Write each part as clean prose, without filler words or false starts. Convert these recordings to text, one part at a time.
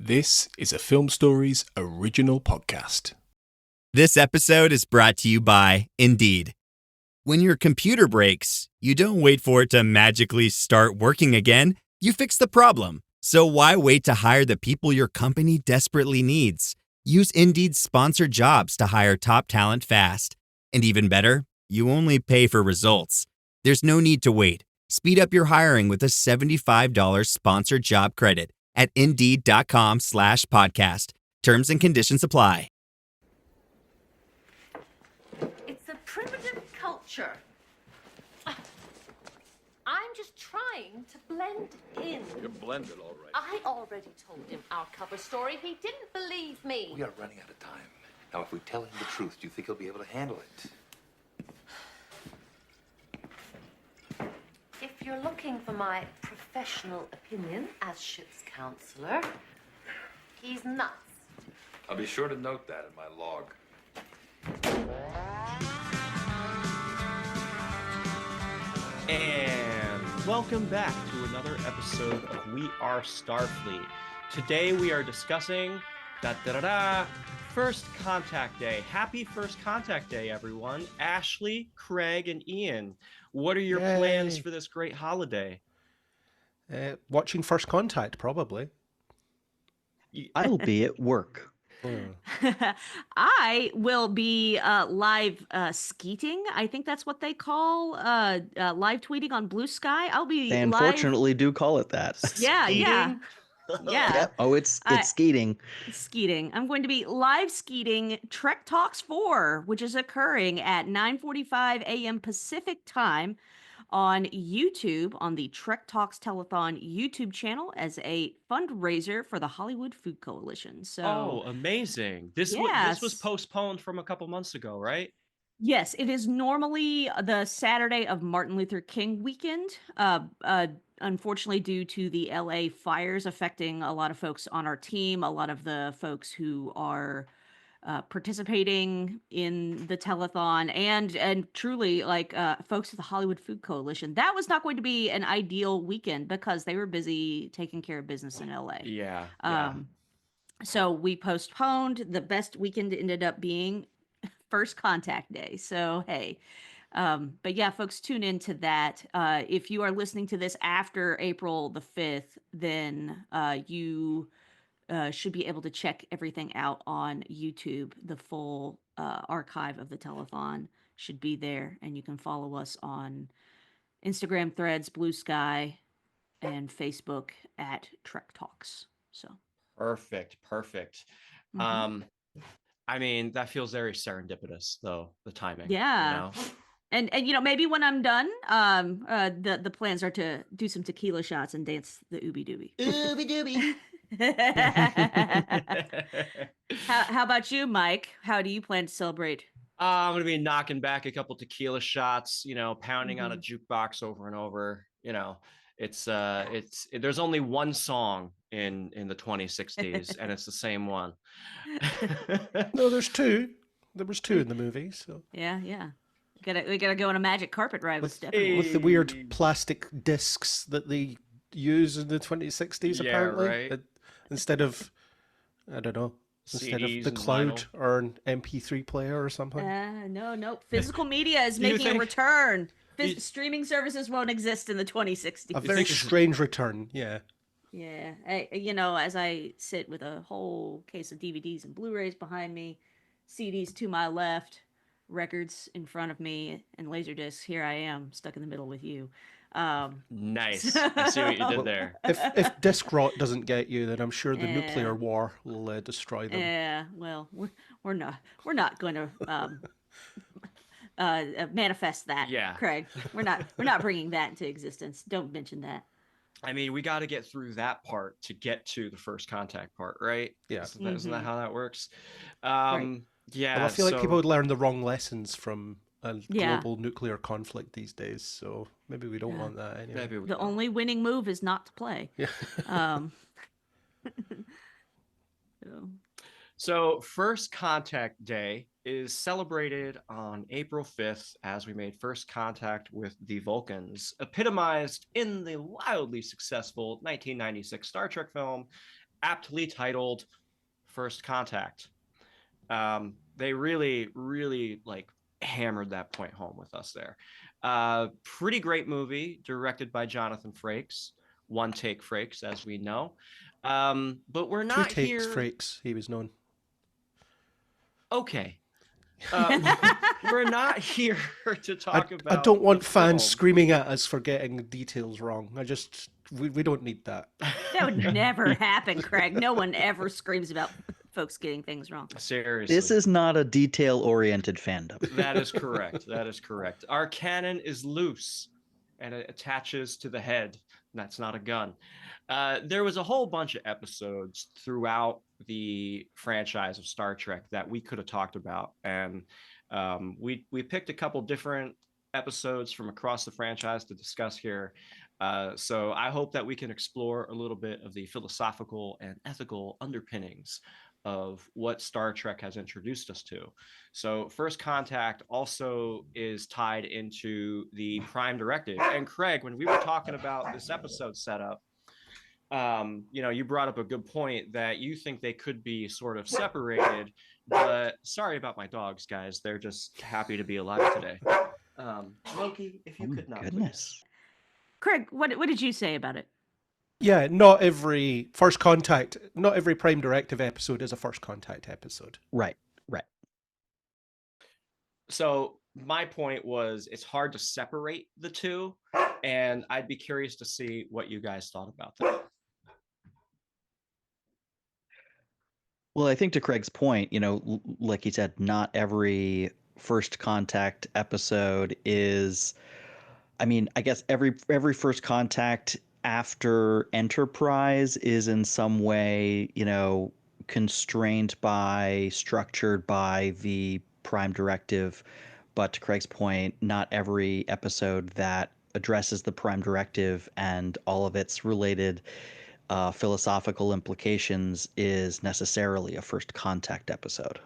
This is a Film Stories original podcast. This episode is brought to you by Indeed. When your computer breaks, you don't wait for it to magically start working again. You fix the problem. So why wait to hire the people your company desperately needs? Use Indeed's sponsored jobs to hire top talent fast. And even better, you only pay for results. There's no need to wait. Speed up your hiring with a $75 sponsored job credit at Indeed.com/podcast. Terms and conditions apply. It's a primitive culture. I'm just trying to blend in. You're blended, all right. I already told him our cover story. He didn't believe me. We are running out of time. Now, if we tell him the truth, do you think he'll be able to handle it? If you're looking for my professional opinion as ship's counselor, he's nuts. I'll be sure to note that in my log. And welcome back to another episode of We Are Starfleet. Today we are discussing First Contact Day. Happy First Contact Day, everyone. Ashley, Craig, and Ian, what are your plans for this great holiday? Watching First Contact, probably. I'll be at work. I will be live skeeting. I think that's what they call live tweeting on Blue Sky. I'll be They unfortunately do call it that. Yeah. Yep. Oh, it's skeeting. Skeeting. I'm going to be live skeeting Trek Talks 4, which is occurring at 9:45 a.m. Pacific time on YouTube, on the Trek Talks Telethon YouTube channel, as a fundraiser for the Hollywood Food Coalition. So, amazing. This was postponed from a couple months ago, right? Yes, it is normally the Saturday of Martin Luther King weekend. Unfortunately, due to the LA fires affecting a lot of folks on our team, a lot of the folks who are participating in the telethon, and truly folks at the Hollywood Food Coalition, that was not going to be an ideal weekend because they were busy taking care of business in LA. Yeah. So we postponed. The best weekend ended up being First Contact Day. So, hey. But yeah, folks, tune into that. If you are listening to this after April the 5th, then you should be able to check everything out on YouTube. The full archive of the telethon should be there, and you can follow us on Instagram, Threads, Blue Sky, and Facebook at Trek Talks. So Perfect. Mhm. I mean, that feels very serendipitous, though, the timing. Yeah. You know? And maybe when I'm done, the plans are to do some tequila shots and dance the ooby dooby. Ooby dooby. How about you, Mike? How do you plan to celebrate? I'm gonna be knocking back a couple tequila shots, pounding on a jukebox over and over. It's there's only one song in the 2060s, and it's the same one. No, there's two. There was two in the movie. So Yeah. We gotta go on a magic carpet ride with Stephanie. with the weird plastic discs that they use in the 2060s, Yeah, apparently, right. Instead of, I don't know, instead of CDs the and cloud vinyl. or an MP3 player or something. No. Physical media is Do you making a think- return. You- Streaming services won't exist in the 2060s. A very strange return. Yeah. Yeah, as I sit with a whole case of DVDs and Blu-rays behind me, CDs to my left, records in front of me, and Laserdiscs, here I am, stuck in the middle with you. Nice. I see what you did there. If disc rot doesn't get you, then I'm sure the nuclear war will destroy them. Yeah, well, we're not going to manifest that. Yeah. Craig, we're not bringing that into existence. Don't mention that. I mean, we got to get through that part to get to the first contact part, right? Yeah. Isn't that how that works? Right. Yeah. Well, I feel like people would learn the wrong lessons from a Yeah. global nuclear conflict these days, so maybe we don't want that anyway. Maybe we The don't. only winning move is not to play. Yeah. So, First Contact Day is celebrated on April 5th as we made first contact with the Vulcans, epitomized in the wildly successful 1996 Star Trek film aptly titled First Contact. They really, really like hammered that point home with us there. Pretty great movie, directed by Jonathan Frakes, one take Frakes, as we know. But we're Two not takes, here. Frakes, he was known. Okay. We're not here to talk about. I don't want the fans film. screaming at us for getting details wrong. We don't need that. That would never happen, Craig. No one ever screams about folks getting things wrong. Seriously. This is not a detail-oriented fandom. That is correct. That is correct. Our cannon is loose and it attaches to the head. That's not a gun. There was a whole bunch of episodes throughout the franchise of Star Trek that we could have talked about. And we picked a couple different episodes from across the franchise to discuss here. So I hope that we can explore a little bit of the philosophical and ethical underpinnings of what Star Trek has introduced us to. So First Contact also is tied into the Prime Directive. And Craig, when we were talking about this episode setup, you brought up a good point that you think they could be sort of separated, but sorry about my dogs, guys. They're just happy to be alive today. Loki, if you could not, Goodness. please. Craig, what did you say about it? Yeah, not every Prime Directive episode is a First Contact episode. Right. So my point was it's hard to separate the two, and I'd be curious to see what you guys thought about that. Well, I think to Craig's point, like he said, not every First Contact episode is. I mean, I guess every First Contact after Enterprise is in some way, constrained by, structured by the Prime Directive. But to Craig's point, not every episode that addresses the Prime Directive and all of its related philosophical implications is necessarily a First Contact episode.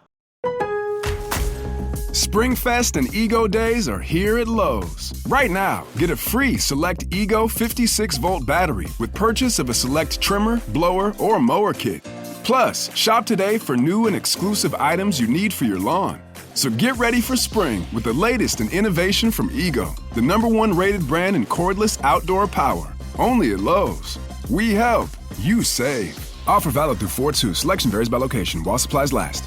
Springfest and Ego Days are here at Lowe's. Right now, get a free Select Ego 56-volt battery with purchase of a Select trimmer, blower, or mower kit. Plus, shop today for new and exclusive items you need for your lawn. So get ready for spring with the latest in innovation from Ego, the #1 rated brand in cordless outdoor power. Only at Lowe's. We help, you save. Offer valid through 4/2. Selection varies by location while supplies last.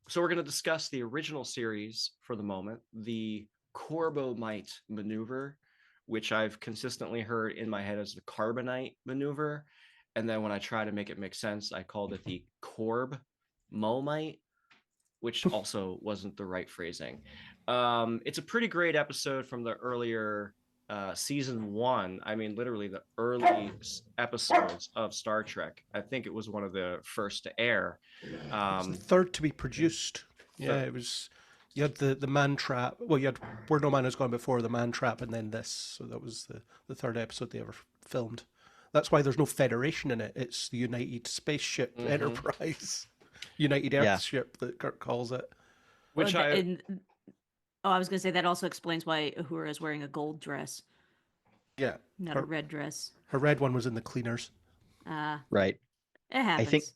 So we're going to discuss the original series for the moment, the Corbomite maneuver, which I've consistently heard in my head as the Carbonite maneuver. And then when I try to make it make sense, I called it the Corb-Momite, which also wasn't the right phrasing. It's a pretty great episode from the earlier season 1. I mean, literally the early episodes of Star Trek. I think it was one of the first to air. It's the third to be produced. Yeah, it was. You had the Man Trap. Well, you had Where No Man Has Gone Before, the Man Trap, and then this. So that was the third episode they ever filmed. That's why there's no Federation in it. It's the United Spaceship Enterprise, United Earthship that Kirk calls it. Which I was going to say that also explains why Uhura is wearing a gold dress. Yeah, not a red dress. Her red one was in the cleaners. Right. It happens.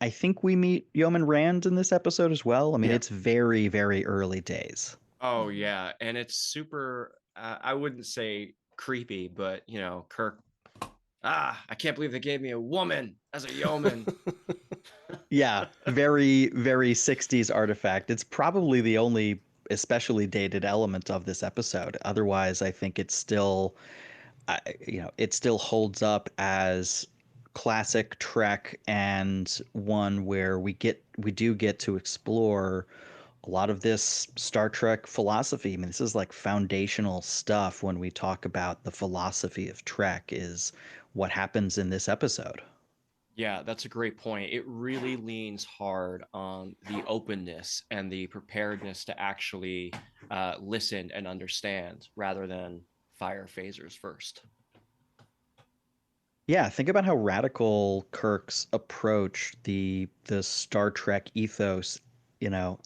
I think we meet Yeoman Rand in this episode as well. I mean, it's very, very early days. Oh yeah, and it's super. I wouldn't say creepy, but Kirk. I can't believe they gave me a woman as a yeoman. Yeah, very, very 60s artifact. It's probably the only especially dated element of this episode. Otherwise, I think it's still, it still holds up as classic Trek and one where we do get to explore a lot of this Star Trek philosophy. I mean, this is like foundational stuff when we talk about the philosophy of Trek is what happens in this episode. Yeah, that's a great point. It really leans hard on the openness and the preparedness to actually listen and understand rather than fire phasers first. Yeah, think about how radical Kirk's approach, the Star Trek ethos,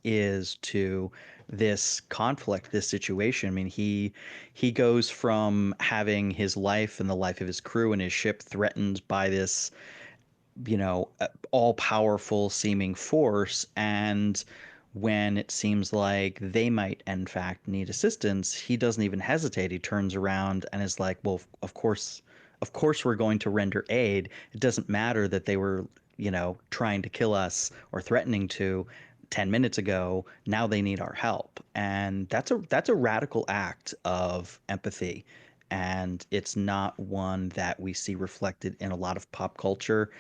is to this conflict, this situation. I mean, he goes from having his life and the life of his crew and his ship threatened by this, all powerful seeming force, and when it seems like they might in fact need assistance, he doesn't even hesitate. He turns around and is like, well, of course we're going to render aid. It doesn't matter that they were, trying to kill us or threatening to 10 minutes ago. Now they need our help. And that's a radical act of empathy. And it's not one that we see reflected in a lot of pop culture.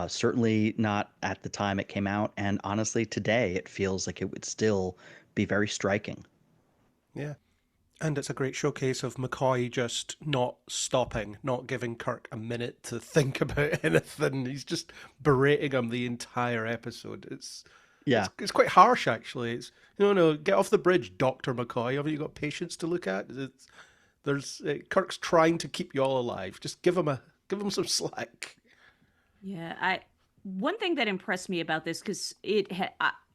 Certainly not at the time it came out. And honestly, today it feels like it would still be very striking. Yeah. And it's a great showcase of McCoy just not stopping, not giving Kirk a minute to think about anything. He's just berating him the entire episode. Yeah. It's quite harsh, actually. It's no, get off the bridge, Doctor McCoy. Haven't you got patients to look at? Kirk's trying to keep you all alive. Just give him some slack. Yeah, one thing that impressed me about this, because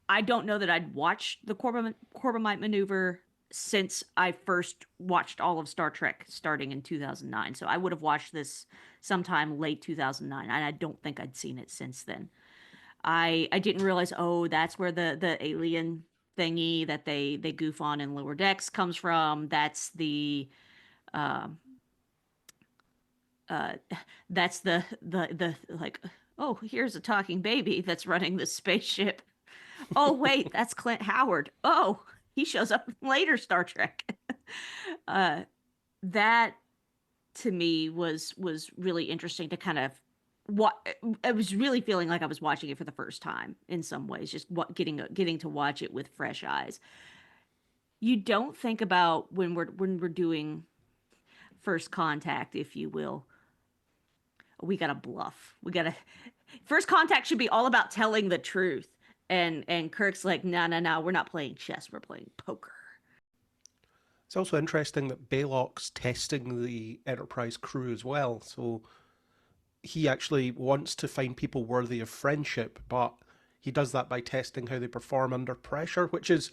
I don't know that I'd watched the Corbomite maneuver since I first watched all of Star Trek starting in 2009. So I would have watched this sometime late 2009, and I don't think I'd seen it since then. I didn't realize, oh, that's where the alien thingy that they goof on in Lower Decks comes from. That's the uh that's the like, oh, here's a talking baby that's running the spaceship. Oh wait, that's Clint Howard. Oh, he shows up in later Star Trek. That to me was really interesting to kind of what I was really feeling like I was watching it for the first time in some ways, just getting to watch it with fresh eyes. You don't think about when we're doing first contact, if you will. We got to bluff. First contact should be all about telling the truth. And Kirk's like, no, we're not playing chess. We're playing poker. It's also interesting that Baylock's testing the Enterprise crew as well. So he actually wants to find people worthy of friendship, but he does that by testing how they perform under pressure, which is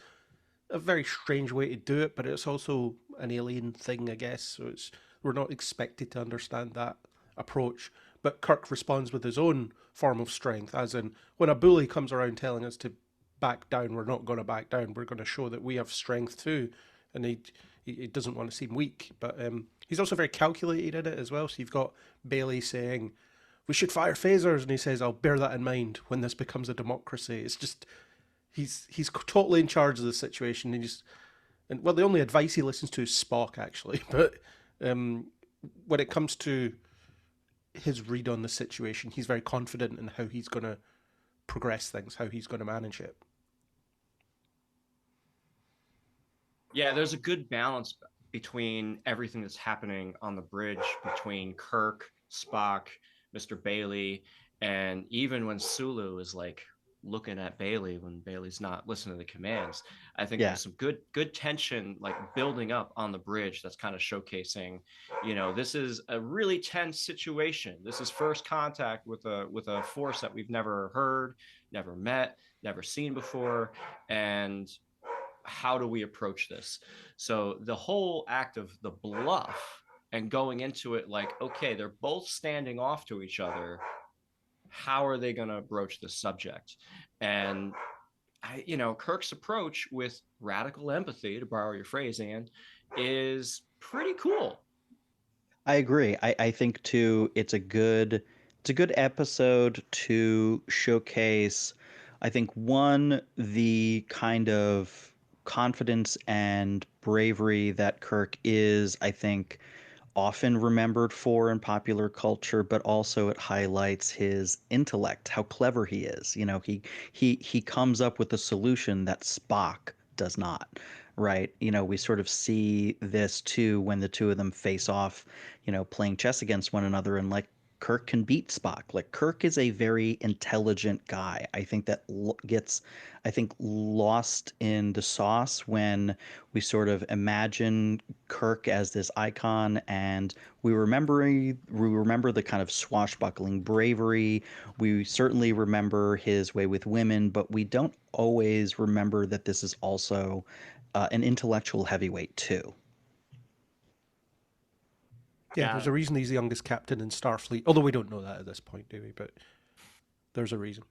a very strange way to do it, but it's also an alien thing, I guess. So we're not expected to understand that approach. But Kirk responds with his own form of strength, as in, when a bully comes around telling us to back down, we're not going to back down. We're going to show that we have strength too. And he doesn't want to seem weak. But he's also very calculated in it as well. So you've got Bailey saying, we should fire phasers. And he says, I'll bear that in mind when this becomes a democracy. It's just, he's totally in charge of the situation. The only advice he listens to is Spock, actually. But when it comes to his read on the situation, he's very confident in how he's going to progress things, how he's going to manage it. Yeah, there's a good balance between everything that's happening on the bridge between Kirk, Spock, Mr. Bailey, and even when Sulu is like looking at Bailey when Bailey's not listening to the commands. I think there's some good tension like building up on the bridge that's kind of showcasing, this is a really tense situation. This is first contact with a force that we've never heard, never met, never seen before. And how do we approach this? So the whole act of the bluff and going into it like, okay, they're both standing off to each other. How are they going to broach the subject? And Kirk's approach with radical empathy, to borrow your phrase, Anne, is pretty cool. I agree. I think too, it's a good episode to showcase, I think, one, the kind of confidence and bravery that Kirk is, I think, often remembered for in popular culture, but also it highlights his intellect, how clever he is. He comes up with a solution that Spock does not, right? We sort of see this too when the two of them face off, playing chess against one another, and like Kirk can beat Spock. Like Kirk is a very intelligent guy. I think that gets, lost in the sauce when we sort of imagine Kirk as this icon, and we remember the kind of swashbuckling bravery. We certainly remember his way with women, but we don't always remember that this is also an intellectual heavyweight too. Yeah, there's a reason he's the youngest captain in Starfleet. Although we don't know that at this point, do we? But there's a reason.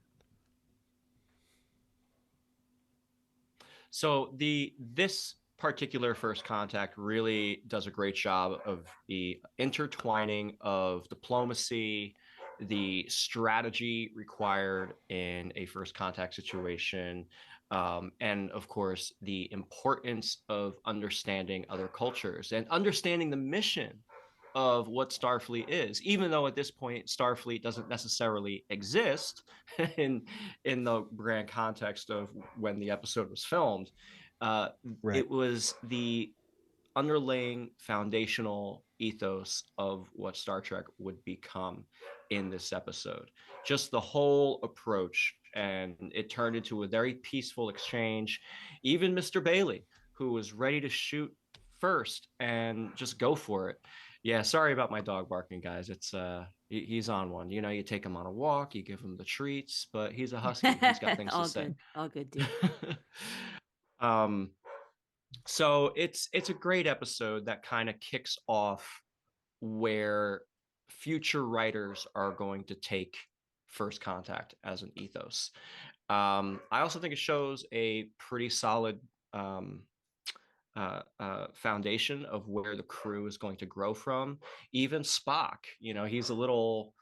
So this particular First Contact really does a great job of the intertwining of diplomacy, the strategy required in a First Contact situation, and of course the importance of understanding other cultures and understanding the mission of what Starfleet is, even though at this point Starfleet doesn't necessarily exist in the grand context of when the episode was filmed. It was the underlying foundational ethos of what Star Trek would become in this episode. Just the whole approach, and it turned into a very peaceful exchange. Even Mr. Bailey, who was ready to shoot first and just go for it. Yeah, sorry about my dog barking, guys. It's he's on one. You know, you take him on a walk, you give him the treats, but he's a husky. He's got things to say. All good, dude. So it's a great episode that kind of kicks off where future writers are going to take First Contact as an ethos. I also think it shows a pretty solid foundation of where the crew is going to grow from. Even Spock, you know, he's a little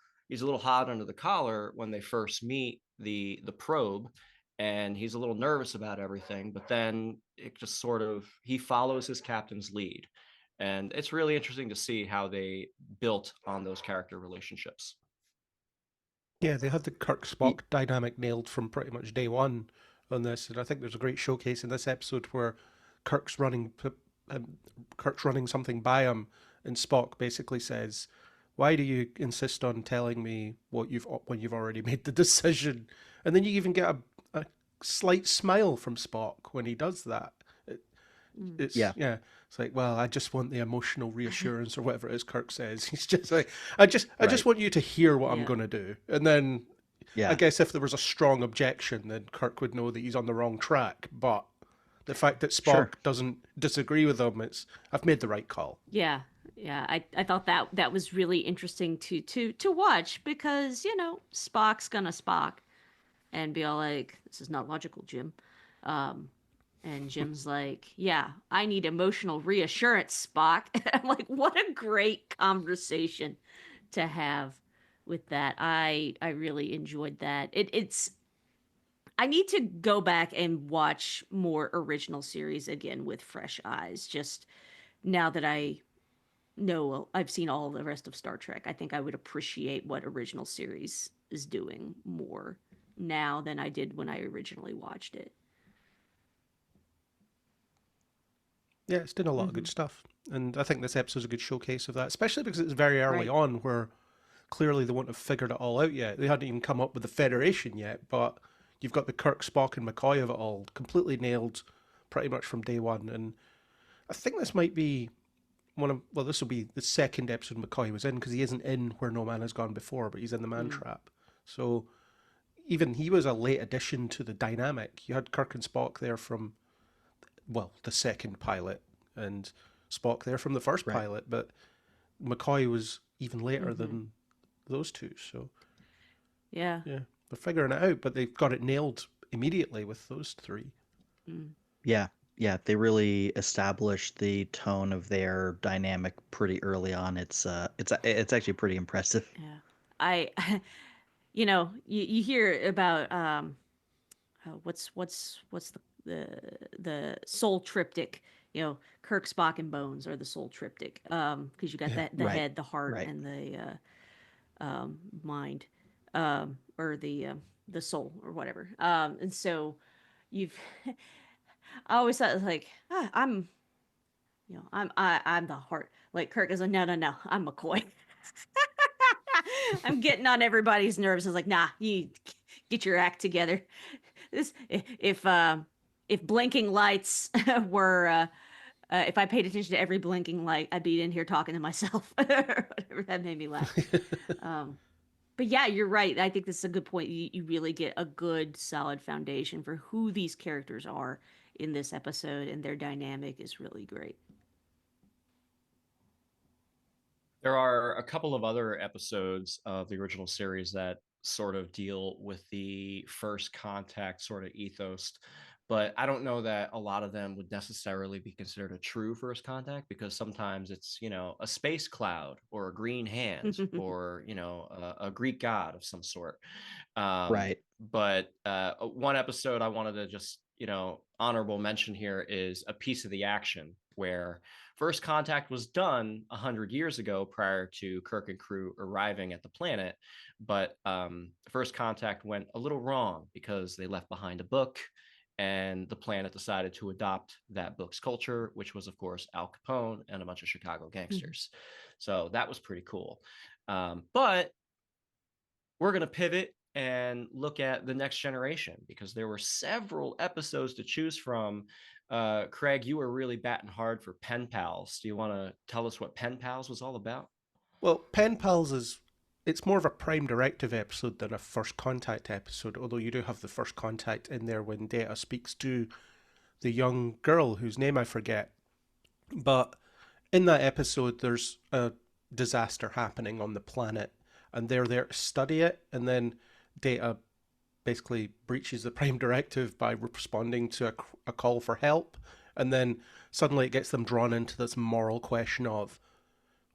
hot under the collar when they first meet the probe, and he's a little nervous about everything, but then it just sort of, he follows his captain's lead, and it's really interesting to see how they built on those character relationships. Yeah, they had the Kirk Spock dynamic nailed from pretty much day one on this, and I think there's a great showcase in this episode where Kirk's running something by him, and Spock basically says, "Why do you insist on telling me when you've already made the decision?" And then you even get a slight smile from Spock when he does that. It's like, well, I just want the emotional reassurance or whatever it is Kirk says. He's just like, I just want you to hear what I'm going to do. And then I guess if there was a strong objection, then Kirk would know that he's on the wrong track. But the fact that Spock doesn't disagree with him, I've made the right call. Yeah. I thought that was really interesting to watch, because, you know, Spock's gonna Spock and be all like, "This is not logical, Jim." And Jim's like, "Yeah, I need emotional reassurance, Spock." I'm like, what a great conversation to have with that. I really enjoyed that. It's I need to go back and watch more original series again with fresh eyes. Just now that I know I've seen all the rest of Star Trek, I think I would appreciate what original series is doing more now than I did when I originally watched it. Yeah, it's done a lot of good stuff. And I think this episode's a good showcase of that, especially because it's very early on, where clearly they won't have figured it all out yet. They hadn't even come up with the Federation yet, but you've got the Kirk, Spock, and McCoy of it all completely nailed pretty much from day one. And I think this might be this will be the second episode McCoy was in, because he isn't in Where No Man Has Gone Before, but he's in the Man Trap. So even he was a late addition to the dynamic. You had Kirk and Spock there from, the second pilot, and Spock there from the first pilot, but McCoy was even later than those two. So yeah, they're figuring it out, but they've got it nailed immediately with those three. Yeah, they really established the tone of their dynamic pretty early on. It's actually pretty impressive. Yeah, you know, you hear about what's the soul triptych, you know, Kirk, Spock, and Bones are the soul triptych, because you got the head, the heart, and the mind, or the soul, or whatever. And so you've I always thought, like, I'm the heart. Like, Kirk is like, no, I'm McCoy. I'm getting on everybody's nerves. I was like, nah, you get your act together. This if blinking lights were if I paid attention to every blinking light, I'd be in here talking to myself. Whatever, that made me laugh. But yeah, you're right. I think this is a good point. You really get a good, solid foundation for who these characters are in this episode, and their dynamic is really great. There are a couple of other episodes of the original series that sort of deal with the first contact sort of ethos, but I don't know that a lot of them would necessarily be considered a true first contact, because sometimes it's, a space cloud or a green hand or, a Greek god of some sort. Right. But one episode I wanted to just, honorable mention here is A Piece of the Action, where first contact was done 100 years ago prior to Kirk and crew arriving at the planet. But first contact went a little wrong because they left behind a book, and the planet decided to adopt that book's culture, which was, of course, Al Capone and a bunch of Chicago gangsters. So that was pretty cool. But we're going to pivot and look at The Next Generation, because there were several episodes to choose from. Craig, you were really batting hard for Pen Pals. Do you want to tell us what Pen Pals was all about? Well, Pen Pals it's more of a Prime Directive episode than a First Contact episode, although you do have the First Contact in there when Data speaks to the young girl whose name I forget. But in that episode, there's a disaster happening on the planet, and they're there to study it, and then Data basically breaches the Prime Directive by responding to a call for help, and then suddenly it gets them drawn into this moral question of,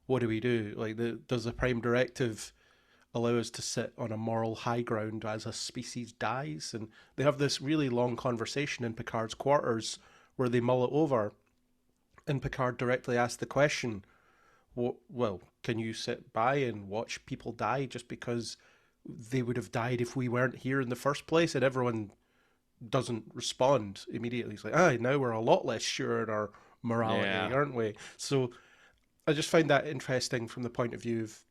what do we do? Like, does the Prime Directive allow us to sit on a moral high ground as a species dies? And they have this really long conversation in Picard's quarters where they mull it over, and Picard directly asks the question, well, can you sit by and watch people die just because they would have died if we weren't here in the first place? And everyone doesn't respond immediately. It's like, now we're a lot less sure in our morality, aren't we? So I just find that interesting from the point of view of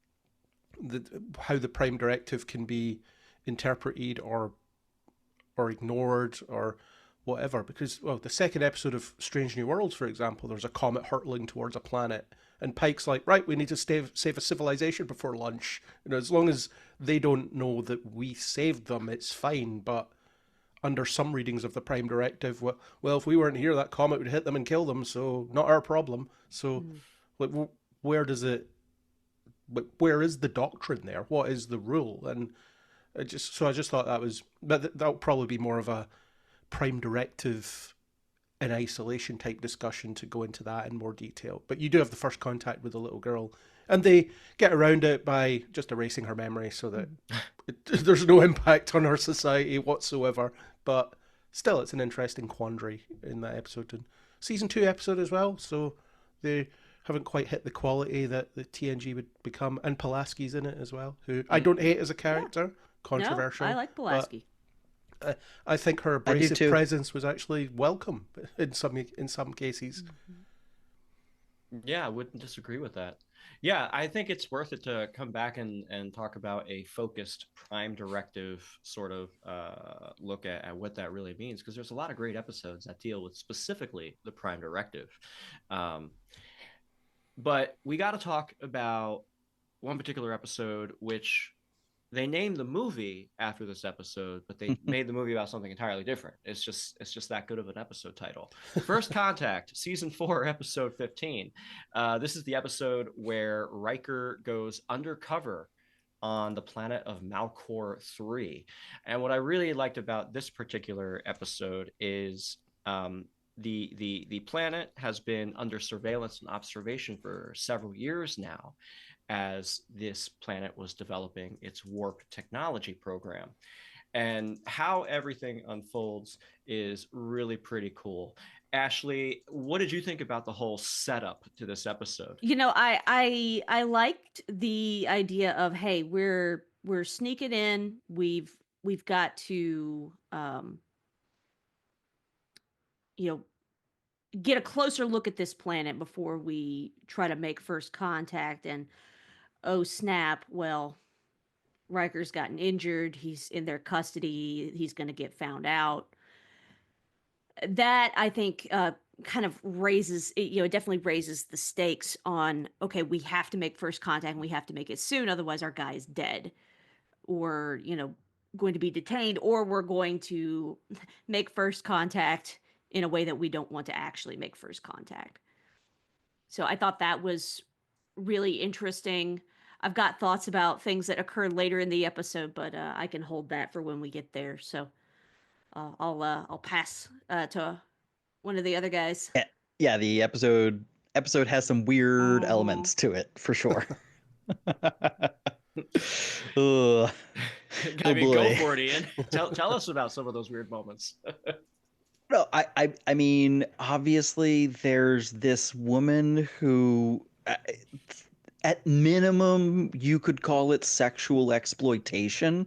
how the Prime Directive can be interpreted or ignored or whatever. Because, well, the second episode of Strange New Worlds, for example, there's a comet hurtling towards a planet, and Pike's like, right, we need to save a civilization before lunch. As long as they don't know that we saved them, it's fine. But under some readings of the Prime Directive, well, if we weren't here, that comet would hit them and kill them, so not our problem. So, like, where is the doctrine there? What is the rule? And I just thought that'll probably be more of a Prime Directive in isolation type discussion to go into that in more detail. But you do have the first contact with the little girl, and they get around it by just erasing her memory so that there's no impact on her society whatsoever. But still, it's an interesting quandary in that episode. And season 2 episode as well, so they haven't quite hit the quality that the TNG would become. And Pulaski's in it as well, who I don't hate as a character. Controversial. No, I like Pulaski. I think her abrasive presence was actually welcome in some cases. Yeah, I wouldn't disagree with that. Yeah, I think it's worth it to come back and talk about a focused Prime Directive sort of look at what that really means, because there's a lot of great episodes that deal with specifically the Prime Directive. But we got to talk about one particular episode, which they named the movie after this episode, but they made the movie about something entirely different. It's just that good of an episode title. First Contact, season 4, episode 15. This is the episode where Riker goes undercover on the planet of Malcor 3. And what I really liked about this particular episode is the planet has been under surveillance and observation for several years now, as this planet was developing its warp technology program. And how everything unfolds is really pretty cool. Ashley, what did you think about the whole setup to this episode? I liked the idea of, hey, we're sneaking in. We've got to get a closer look at this planet before we try to make first contact. And oh snap, well, Riker's gotten injured. He's in their custody. He's going to get found out. That, I think, kind of raises, it definitely raises the stakes on, okay, we have to make first contact and we have to make it soon. Otherwise our guy is dead or, going to be detained, or we're going to make first contact in a way that we don't want to actually make first contact. So I thought that was really interesting. I've got thoughts about things that occur later in the episode, but I can hold that for when we get there. So I'll pass to one of the other guys. Yeah, the episode has some weird elements to it for sure. Ugh. I mean, go boy. for it, Ian. Tell us about some of those weird moments. No, I mean, obviously, there's this woman who, at minimum, you could call it sexual exploitation.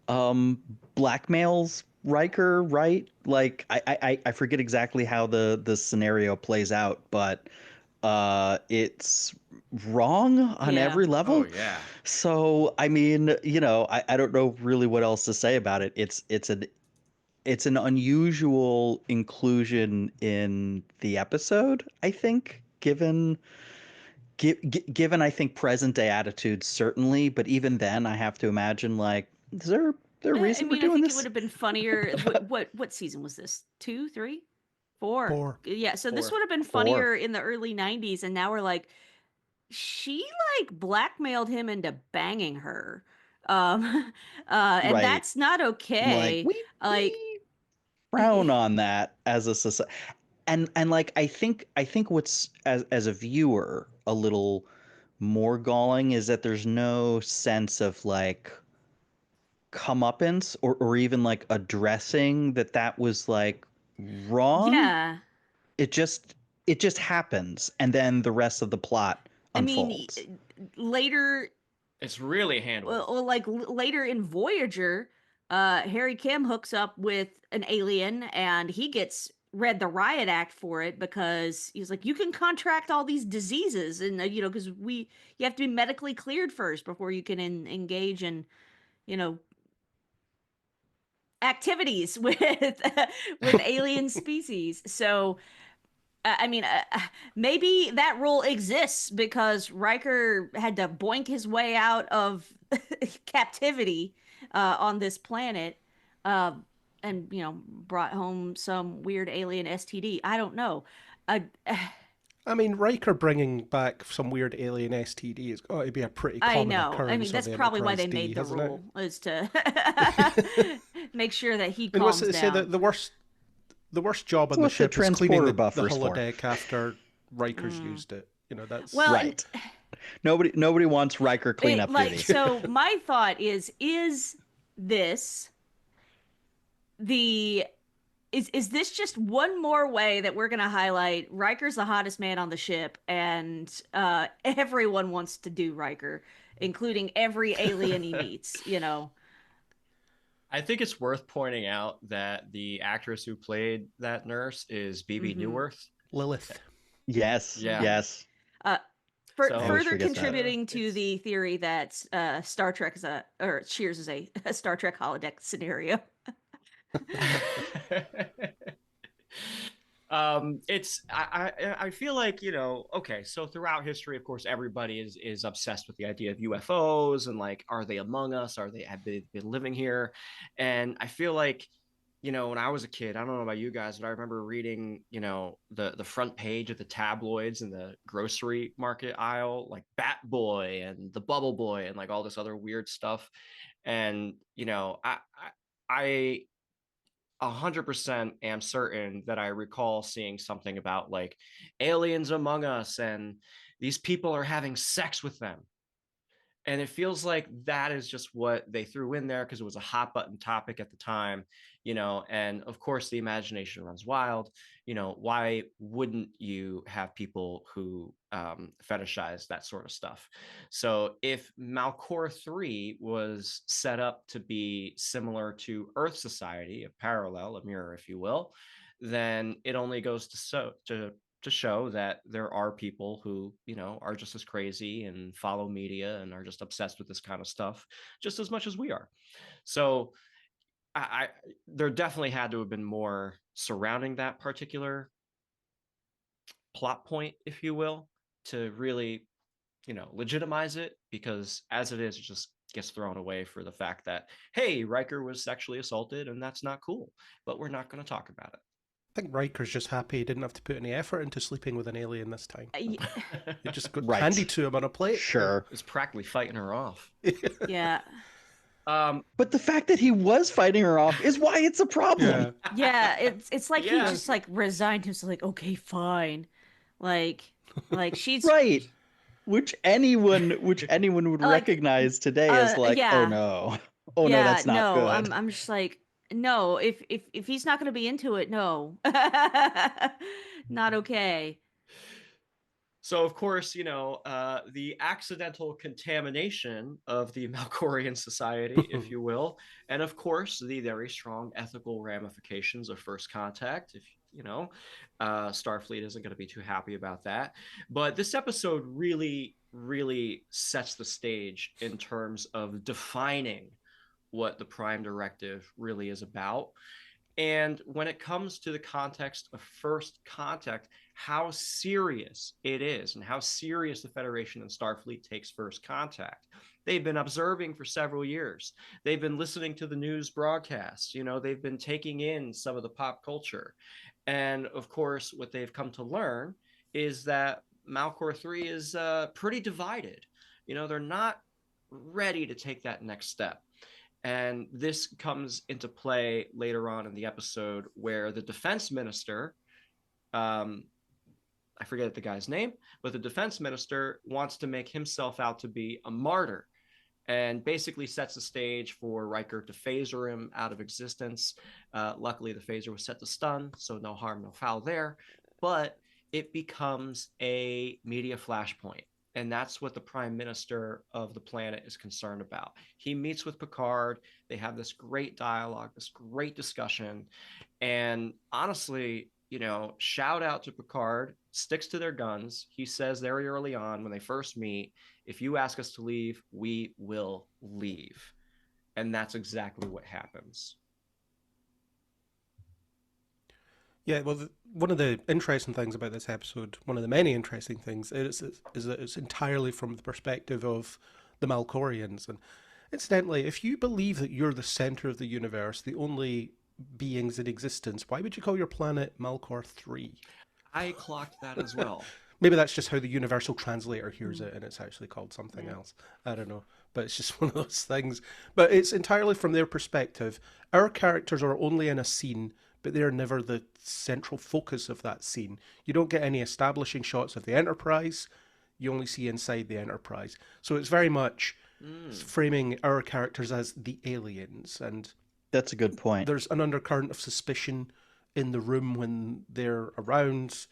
Blackmails Riker, right? Like, I forget exactly how the scenario plays out, but it's wrong on Yeah. every level. Oh yeah. So, I mean, I don't know really what else to say about it. It's an unusual inclusion in the episode, I think, given given I think present day attitudes certainly, but even then I have to imagine, like, is there a I reason we're mean, I doing think it this? would have been funnier. What season was this? 2, 3, 4? 4. Yeah, so this 4. would have been 4. funnier in the early 90s, and now we're like, she like blackmailed him into banging her. And Right. that's not Like, okay. Like, we frown on that as a society. And like I think what's as a viewer a little more galling is that there's no sense of like comeuppance or even like addressing that was like wrong. yeah. It just happens, and then the rest of the plot I mean, unfolds. later, It's really handled. well, like later in Voyager, Harry Kim hooks up with an alien, and he gets read the riot act for it because he's like, you can contract all these diseases, and because you have to be medically cleared first before you can engage in, you know, activities with alien species. So I mean, maybe that rule exists because Riker had to boink his way out of captivity on this planet, uh, and brought home some weird alien STD. I don't know. Uh, I mean, Riker bringing back some weird alien STD has got to be a pretty I common know. occurrence I mean, on that's the probably why Enterprise they D, made the hasn't rule, is to it? make sure that he I mean, what's calms it say? down. The worst job on the What's the ship is cleaning transporter the buffers for? holodeck after Riker's used it. That's Well, Right. Nobody wants Riker cleanup like, duty. so my thought is this the is this just one more way that we're going to highlight Riker's the hottest man on the ship, and everyone wants to do Riker, including every alien he meets, I think it's worth pointing out that the actress who played that nurse is BB Newirth. Lilith. Yes. Yeah. Yes. So- I always Further forget that. contributing to It's- the theory that Star Trek or Cheers is a Star Trek holodeck scenario. I feel like, okay, so throughout history, of course, everybody is obsessed with the idea of UFOs and like, are they among us? Have they been living here? And I feel like, when I was a kid, I don't know about you guys, but I remember reading, the front page of the tabloids in the grocery market aisle, like Bat Boy and the Bubble Boy and like all this other weird stuff. And, I 100% am certain that I recall seeing something about like aliens among us and these people are having sex with them. And it feels like that is just what they threw in there because it was a hot button topic at the time, and of course the imagination runs wild. Why wouldn't you have people who fetishize that sort of stuff? So if Malcor 3 was set up to be similar to Earth Society, a parallel, a mirror, if you will, then it only goes to show that there are people who, are just as crazy and follow media and are just obsessed with this kind of stuff just as much as we are. So I there definitely had to have been more surrounding that particular plot point, if you will, to really, legitimize it, because as it is, it just gets thrown away for the fact that, hey, Riker was sexually assaulted and that's not cool, but we're not going to talk about it. I think Riker's just happy he didn't have to put any effort into sleeping with an alien this time. Y- It just got Right. handed to him on a plate. Sure. It's practically fighting her off. yeah. But the fact that he was fighting her off is why it's a problem. Yeah. Yeah, it's like he Yeah. just like resigned himself, like, okay, fine. Like she's Right. Which anyone would Like, recognize today as like, yeah. oh no. Oh no, yeah, that's not no, good. I'm just like, no, if he's not gonna be into it, no. Not okay. So, of course, the accidental contamination of the Malkorian society, if you will, and of course, the very strong ethical ramifications of first contact. If Starfleet isn't going to be too happy about that. But this episode really, really sets the stage in terms of defining what the Prime Directive really is about. And when it comes to the context of first contact, how serious it is and how serious the Federation and Starfleet takes first contact. They've been observing for several years. They've been listening to the news broadcasts. They've been taking in some of the pop culture. And of course, what they've come to learn is that Malcor 3 is pretty divided. They're not ready to take that next step. And this comes into play later on in the episode where the defense minister, I forget the guy's name, but the defense minister wants to make himself out to be a martyr and basically sets the stage for Riker to phaser him out of existence. Luckily, the phaser was set to stun, so no harm, no foul there. But it becomes a media flashpoint. And that's what the prime minister of the planet is concerned about. He meets with Picard. They have this great dialogue, this great discussion. And honestly, shout out to Picard, sticks to their guns. He says very early on when they first meet, if you ask us to leave, we will leave. And that's exactly what happens. Yeah, well, one of the interesting things about this episode, one of the many interesting things, is that it's entirely from the perspective of the Malkorians. And incidentally, if you believe that you're the center of the universe, the only beings in existence, why would you call your planet Malcor 3? I clocked that as well. Maybe that's just how the universal translator hears it and it's actually called something else. I don't know. But it's just one of those things. But it's entirely from their perspective. Our characters are only in a scene, but they're never the central focus of that scene. You don't get any establishing shots of the Enterprise. You only see inside the Enterprise. So it's very much framing our characters as the aliens. And That's a good point. there's an undercurrent of suspicion in the room when they're around.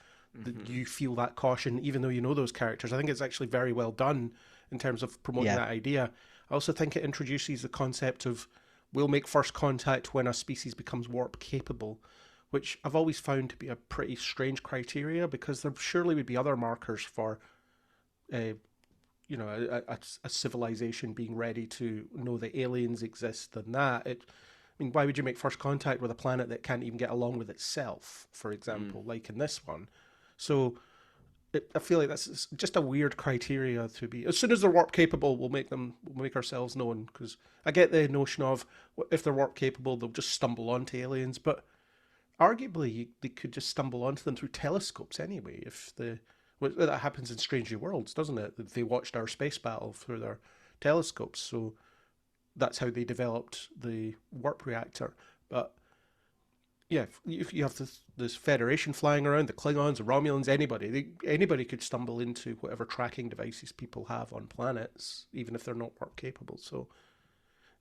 You feel that caution, even though you know those characters. I think it's actually very well done in terms of promoting that idea. I also think it introduces the concept of we'll make first contact when a species becomes warp capable, which I've always found to be a pretty strange criteria because there surely would be other markers for a civilization being ready to know that aliens exist than that. I mean, why would you make first contact with a planet that can't even get along with itself, for example, like in this one? So I feel like that's just a weird criteria to be. As soon as they're warp capable, we'll make ourselves known. Because I get the notion of if they're warp capable, they'll just stumble onto aliens. But arguably, they could just stumble onto them through telescopes anyway. That happens in Strange New Worlds, doesn't it? They watched our space battle through their telescopes, so that's how they developed the warp reactor. But yeah, if you have this Federation flying around, the Klingons, the Romulans, anybody could stumble into whatever tracking devices people have on planets, even if they're not warp capable. So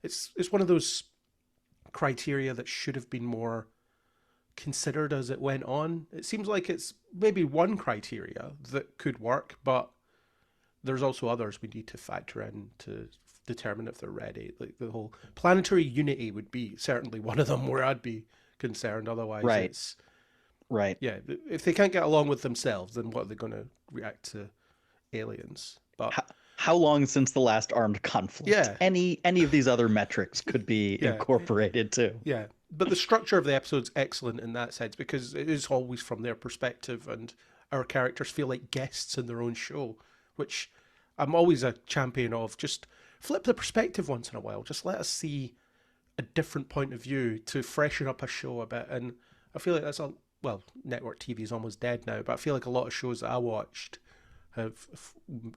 it's one of those criteria that should have been more considered as it went on. It seems like it's maybe one criteria that could work, but there's also others we need to factor in to determine if they're ready. Like the whole planetary unity would be certainly one of them where I'd be concerned. Otherwise, it's right. Yeah, if they can't get along with themselves, then what are they going to react to aliens? But how long since the last armed conflict? Yeah. Any of these other metrics could be incorporated too. Yeah, but the structure of the episode's excellent in that sense because it is always from their perspective, and our characters feel like guests in their own show, which I'm always a champion of. Just flip the perspective once in a while. Just let us see a different point of view to freshen up a show a bit. And I feel like that's well, network TV is almost dead now, but I feel like a lot of shows that I watched have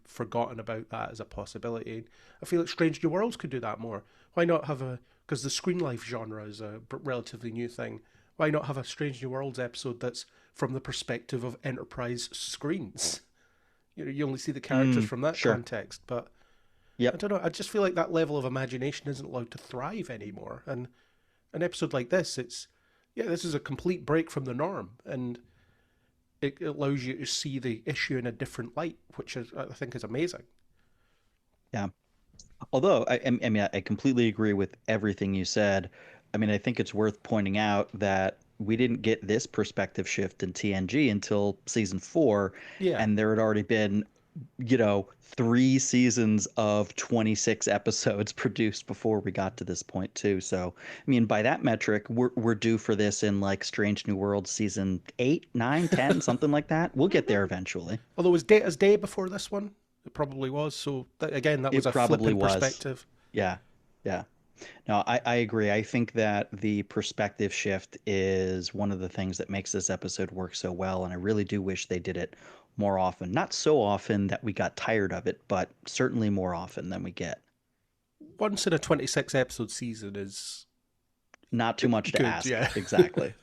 forgotten about that as a possibility. I feel like Strange New Worlds could do that more. Why not have because the screen life genre is a relatively new thing. Why not have a Strange New Worlds episode that's from the perspective of Enterprise screens? You only see the characters from that sure. context, but I Yep. don't know. I just feel like that level of imagination isn't allowed to thrive anymore. And an episode like this, this is a complete break from the norm, and it allows you to see the issue in a different light, which I think is amazing. Yeah. Although I completely agree with everything you said. I mean, I think it's worth pointing out that we didn't get this perspective shift in TNG until season 4, Yeah. and there had already been, 3 seasons of 26 episodes produced before we got to this point too. So, I mean, by that metric, we're due for this in like Strange New World season 8, 9, 10, something like that. We'll get there eventually. Although it was Data's Day before this one, it probably was. So again, that was It a probably flippant was. perspective. Yeah. Yeah. No, I agree. I think that the perspective shift is one of the things that makes this episode work so well, and I really do wish they did it more often. Not so often that we got tired of it, but certainly more often than we get. Once in a 26 episode season is Not too much to good, ask. yeah. Exactly.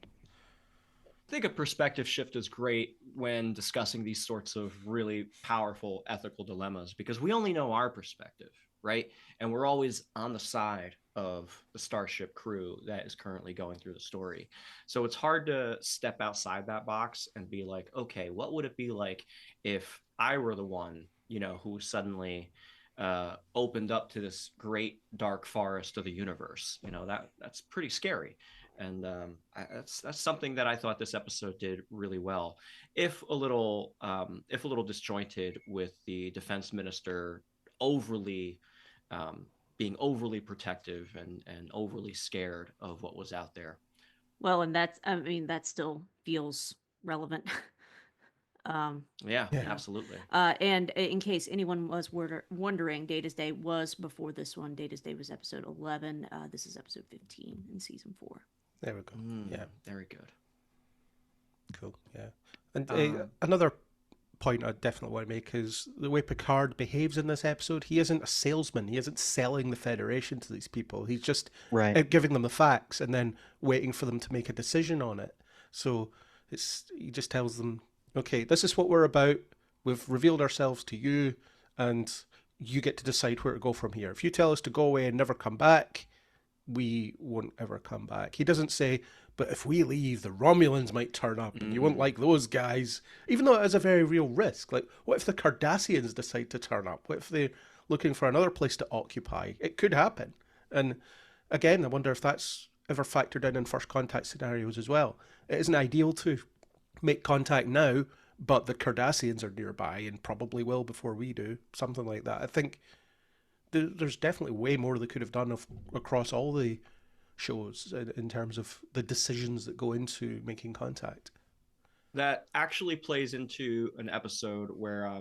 I think a perspective shift is great when discussing these sorts of really powerful ethical dilemmas, because we only know our perspective, right? And we're always on the side of the Starship crew that is currently going through the story. So it's hard to step outside that box and be like, okay, what would it be like if I were the one, who suddenly opened up to this great dark forest of the universe? That's pretty scary. And that's something that I thought this episode did really well, if a little disjointed, with the defense minister overly being overly protective and overly scared of what was out there. Well, and that still feels relevant. Yeah, Yeah. absolutely. And in case anyone was wondering, Data's Day was before this one. Data's Day was episode 11. This is episode 15 in season 4. There we go. Yeah. Very good. Cool. Yeah. And another point I definitely want to make is the way Picard behaves in this episode. He isn't a salesman. He isn't selling the Federation to these people. He's just Right. giving them the facts and then waiting for them to make a decision on it. So he just tells them, okay, this is what we're about. We've revealed ourselves to you, and you get to decide where to go from here. If you tell us to go away and never come back, we won't ever come back. He doesn't say, but if we leave, the Romulans might turn up and you won't like those guys, even though it is a very real risk. Like, what if the Cardassians decide to turn up? What if they're looking for another place to occupy? It could happen. And again, I wonder if that's ever factored in first contact scenarios as well. It isn't ideal to make contact now, but the Cardassians are nearby and probably will before we do. Something like that. I think there's definitely way more they could have done across all the shows in terms of the decisions that go into making contact. That actually plays into an episode where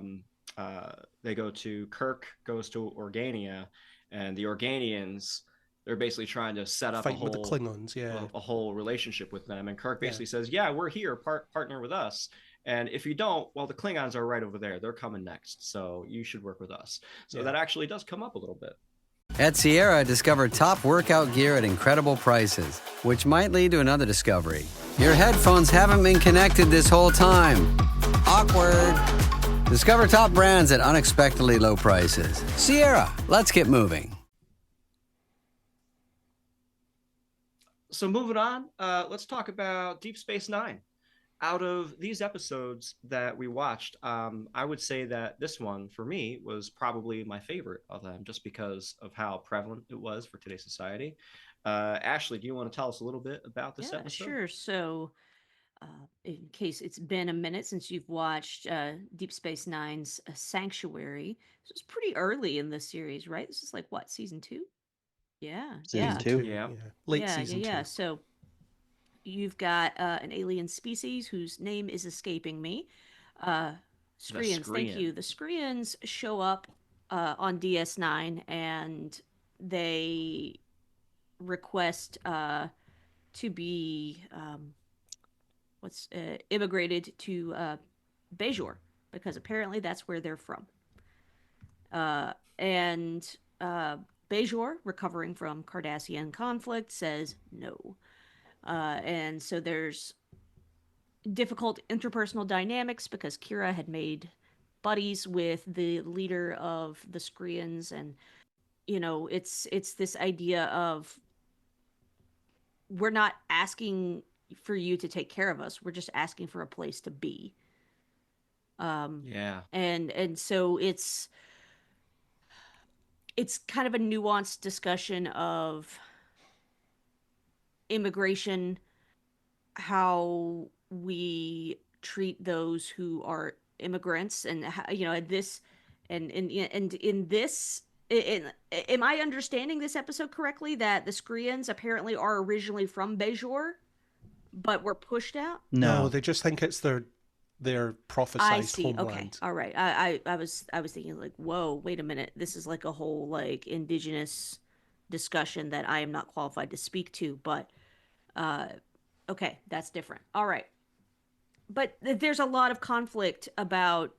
Kirk goes to Organia, and the Organians, they're basically trying to set up Fighting with the Klingons, a whole relationship with them. And Kirk basically says, yeah, we're here, partner with us. And if you don't, well, the Klingons are right over there. They're coming next. So you should work with us. So that actually does come up a little bit. At Sierra, discover top workout gear at incredible prices, which might lead to another discovery. Your headphones haven't been connected this whole time. Awkward. Discover top brands at unexpectedly low prices. Sierra, let's get moving. So moving on, let's talk about Deep Space Nine. Out of these episodes that we watched, I would say that this one, for me, was probably my favorite of them, just because of how prevalent it was for today's society. Ashley, do you want to tell us a little bit about this episode? Sure. So, in case it's been a minute since you've watched Deep Space Nine's Sanctuary, this was pretty early in the series, right? This is like, what, season 2? Yeah. Season 2. Yeah. Late season 2. Yeah. So you've got an alien species whose name is escaping me. Screens, thank you. The Screens show up on DS9, and they request to be immigrated to Bajor, because apparently that's where they're from. And Bajor, recovering from Cardassian conflict, says no. And so there's difficult interpersonal dynamics because Kira had made buddies with the leader of the Skreans, and it's this idea of, we're not asking for you to take care of us, we're just asking for a place to be. Yeah. And so it's kind of a nuanced discussion of immigration, how we treat those who are immigrants, and how, this, and in this, am I understanding this episode correctly, that the Skreans apparently are originally from Bajor but were pushed out? No, No. they just think it's their I prophesized see. Okay. homeland. All right. I was thinking, like, whoa, wait a minute. This is like a whole, like, indigenous discussion that I am not qualified to speak to, but okay, that's different. All right. But there's a lot of conflict about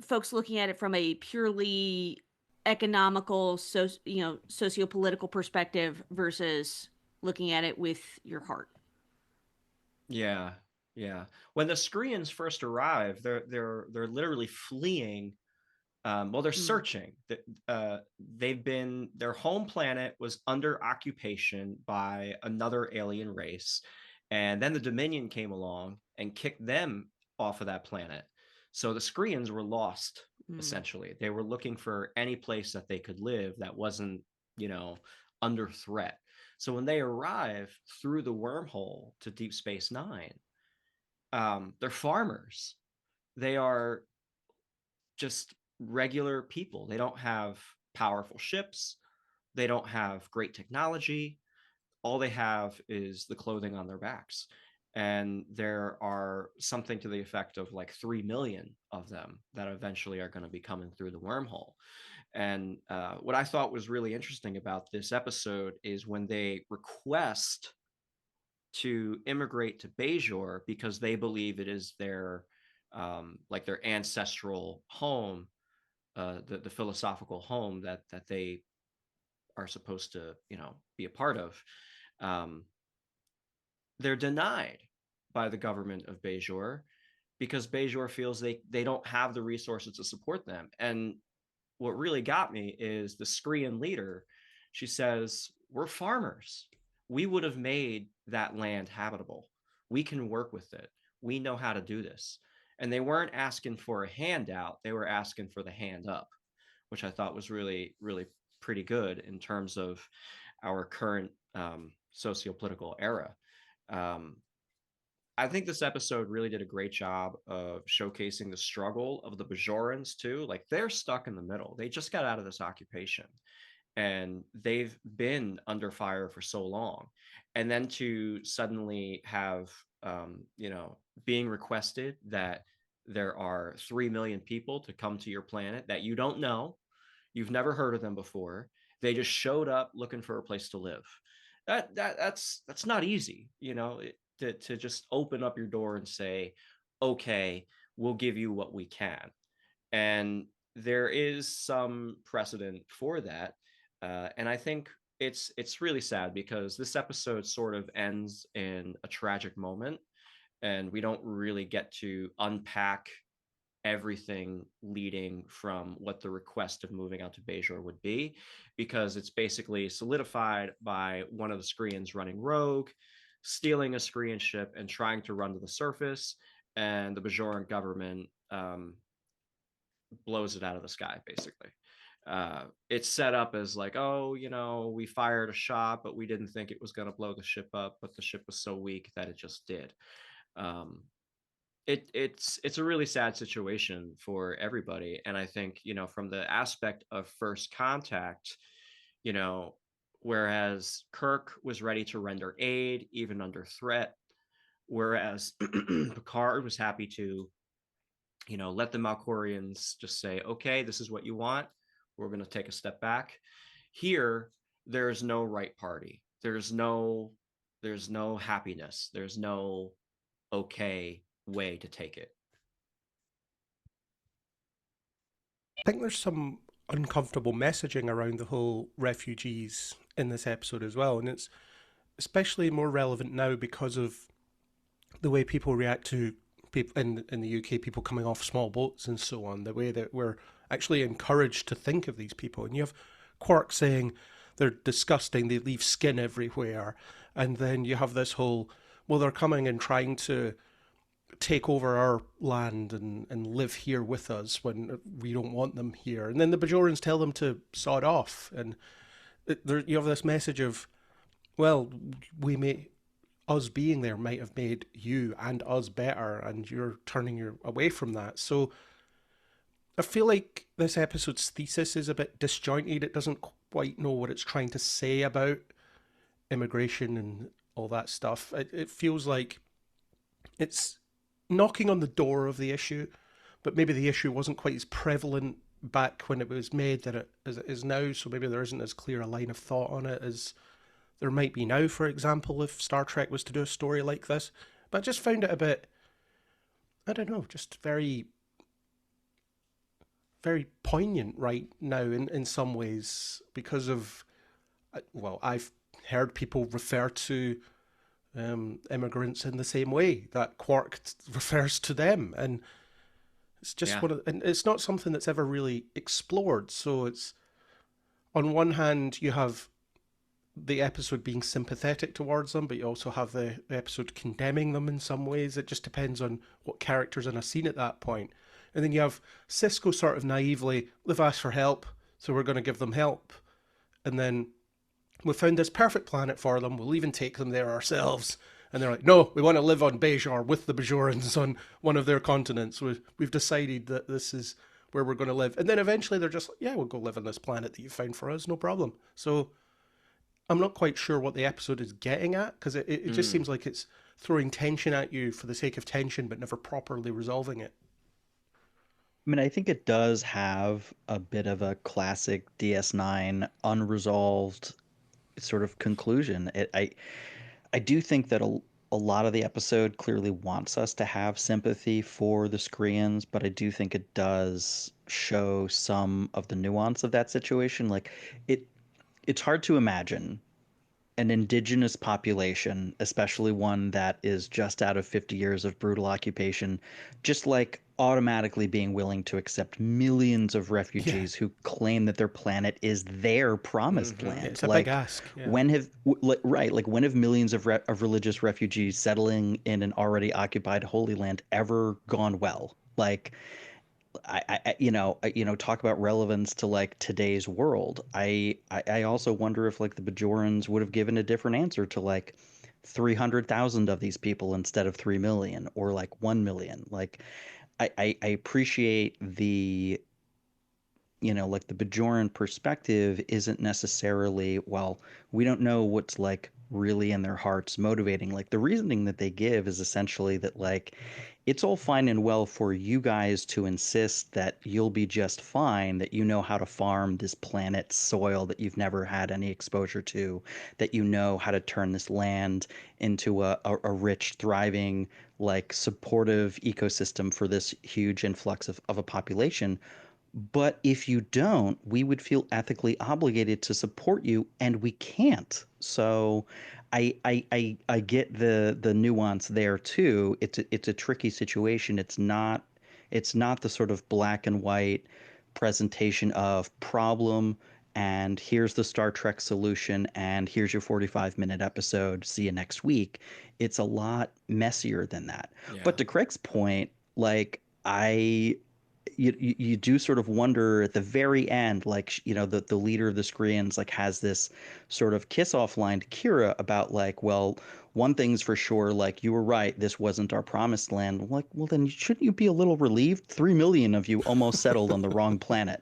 folks looking at it from a purely economical, socio-political perspective versus looking at it with your heart. Yeah. Yeah. When the Skreans first arrive, they're literally fleeing. Well, they're searching. Their home planet was under occupation by another alien race, and then the Dominion came along and kicked them off of that planet. So the Skreans were lost, essentially. They were looking for any place that they could live that wasn't, under threat. So when they arrive through the wormhole to Deep Space Nine, they're farmers. They are just regular people. They don't have powerful ships. They don't have great technology. All they have is the clothing on their backs. And there are something to the effect of like 3 million of them that eventually are going to be coming through the wormhole. And what I thought was really interesting about this episode is when they request to immigrate to Bajor because they believe it is their their ancestral home, the philosophical home that they are supposed to be a part of. They're denied by the government of Bajor because Bajor feels they don't have the resources to support them. And what really got me is the Skrean leader. She says, we're farmers. We would have made that land habitable. We can work with it. We know how to do this. And they weren't asking for a handout. They were asking for the hand up, which I thought was really, really pretty good in terms of our current socio-political era. I think this episode really did a great job of showcasing the struggle of the Bajorans too. Like, they're stuck in the middle. They just got out of this occupation and they've been under fire for so long. And then to suddenly have, being requested that there are 3 million people to come to your planet that you don't know, you've never heard of them before. They just showed up looking for a place to live. That's not easy, to just open up your door and say, okay, we'll give you what we can. And there is some precedent for that. And I think it's really sad because this episode sort of ends in a tragic moment, and we don't really get to unpack everything leading from what the request of moving out to Bajor would be, because it's basically solidified by one of the Skreans running rogue, stealing a Skrean ship and trying to run to the surface, and the Bajoran government blows it out of the sky, basically. It's set up as like, oh, we fired a shot, but we didn't think it was going to blow the ship up, but the ship was so weak that it just did. It's a really sad situation for everybody. And I think, from the aspect of First Contact, whereas Kirk was ready to render aid even under threat, whereas Picard was happy to, let the Malkorians just say, okay, this is what you want. We're going to take a step back. Here, there's no right party. There's no happiness. There's no okay way to take it. I think there's some uncomfortable messaging around the whole refugees in this episode as well, and it's especially more relevant now because of the way people react to people in the UK, people coming off small boats and so on. The way that we're actually encouraged to think of these people, and you have Quark saying they're disgusting, they leave skin everywhere, and then you have this whole, well, they're coming and trying to take over our land and live here with us when we don't want them here. And then the Bajorans tell them to sod off. And you have this message of, well, us being there might have made you and us better, and you're turning away from that. So I feel like this episode's thesis is a bit disjointed. It doesn't quite know what it's trying to say about immigration and all that stuff. It feels like it's knocking on the door of the issue, but maybe the issue wasn't quite as prevalent back when it was made as it is now, so maybe there isn't as clear a line of thought on it as there might be now, for example, if Star Trek was to do a story like this. But I just found it a bit, I don't know, just very, very poignant right now in some ways because of, well, I've heard people refer to immigrants in the same way that Quark refers to them, and it's just and it's not something that's ever really explored. So it's, on one hand, you have the episode being sympathetic towards them, but you also have the episode condemning them in some ways. It just depends on what character's in a scene at that point. And then you have Sisko sort of naively, they've asked for help, so we're going to give them help. And then we found this perfect planet for them. We'll even take them there ourselves. And they're like, no, we want to live on Bajor with the Bajorans on one of their continents. We've decided that this is where we're going to live. And then eventually they're just like, yeah, we'll go live on this planet that you found for us, no problem. So I'm not quite sure what the episode is getting at, because it just seems like it's throwing tension at you for the sake of tension, but never properly resolving it. I mean, I think it does have a bit of a classic DS9 unresolved sort of conclusion. I do think that a lot of the episode clearly wants us to have sympathy for the Skreans, but I do think it does show some of the nuance of that situation. Like it's hard to imagine an indigenous population, especially one that is just out of 50 years of brutal occupation, just like automatically being willing to accept millions of refugees who claim that their planet is their promised land. It's a big ask. Yeah. When have millions of religious refugees settling in an already occupied Holy Land ever gone well? Like, talk about relevance to like today's world. I also wonder if like the Bajorans would have given a different answer to like 300,000 of these people instead of 3 million or like 1 million. Like I appreciate the, like the Bajoran perspective isn't necessarily, well, we don't know what's like really in their hearts motivating. Like the reasoning that they give is essentially that like it's all fine and well for you guys to insist that you'll be just fine, that you know how to farm this planet's soil that you've never had any exposure to, that you know how to turn this land into a rich, thriving, like supportive ecosystem for this huge influx of a population. But if you don't, we would feel ethically obligated to support you, and we can't. So I get the nuance there too. It's a tricky situation. It's not the sort of black and white presentation of problem and here's the Star Trek solution and here's your 45-minute episode. See you next week. It's a lot messier than that. Yeah. But to Craig's point, like you do sort of wonder at the very end, like, the leader of the Skreans like has this sort of kiss off line to Kira about like, well, one thing's for sure, like you were right, this wasn't our promised land. Like, well, then shouldn't you be a little relieved? 3 million of you almost settled on the wrong planet.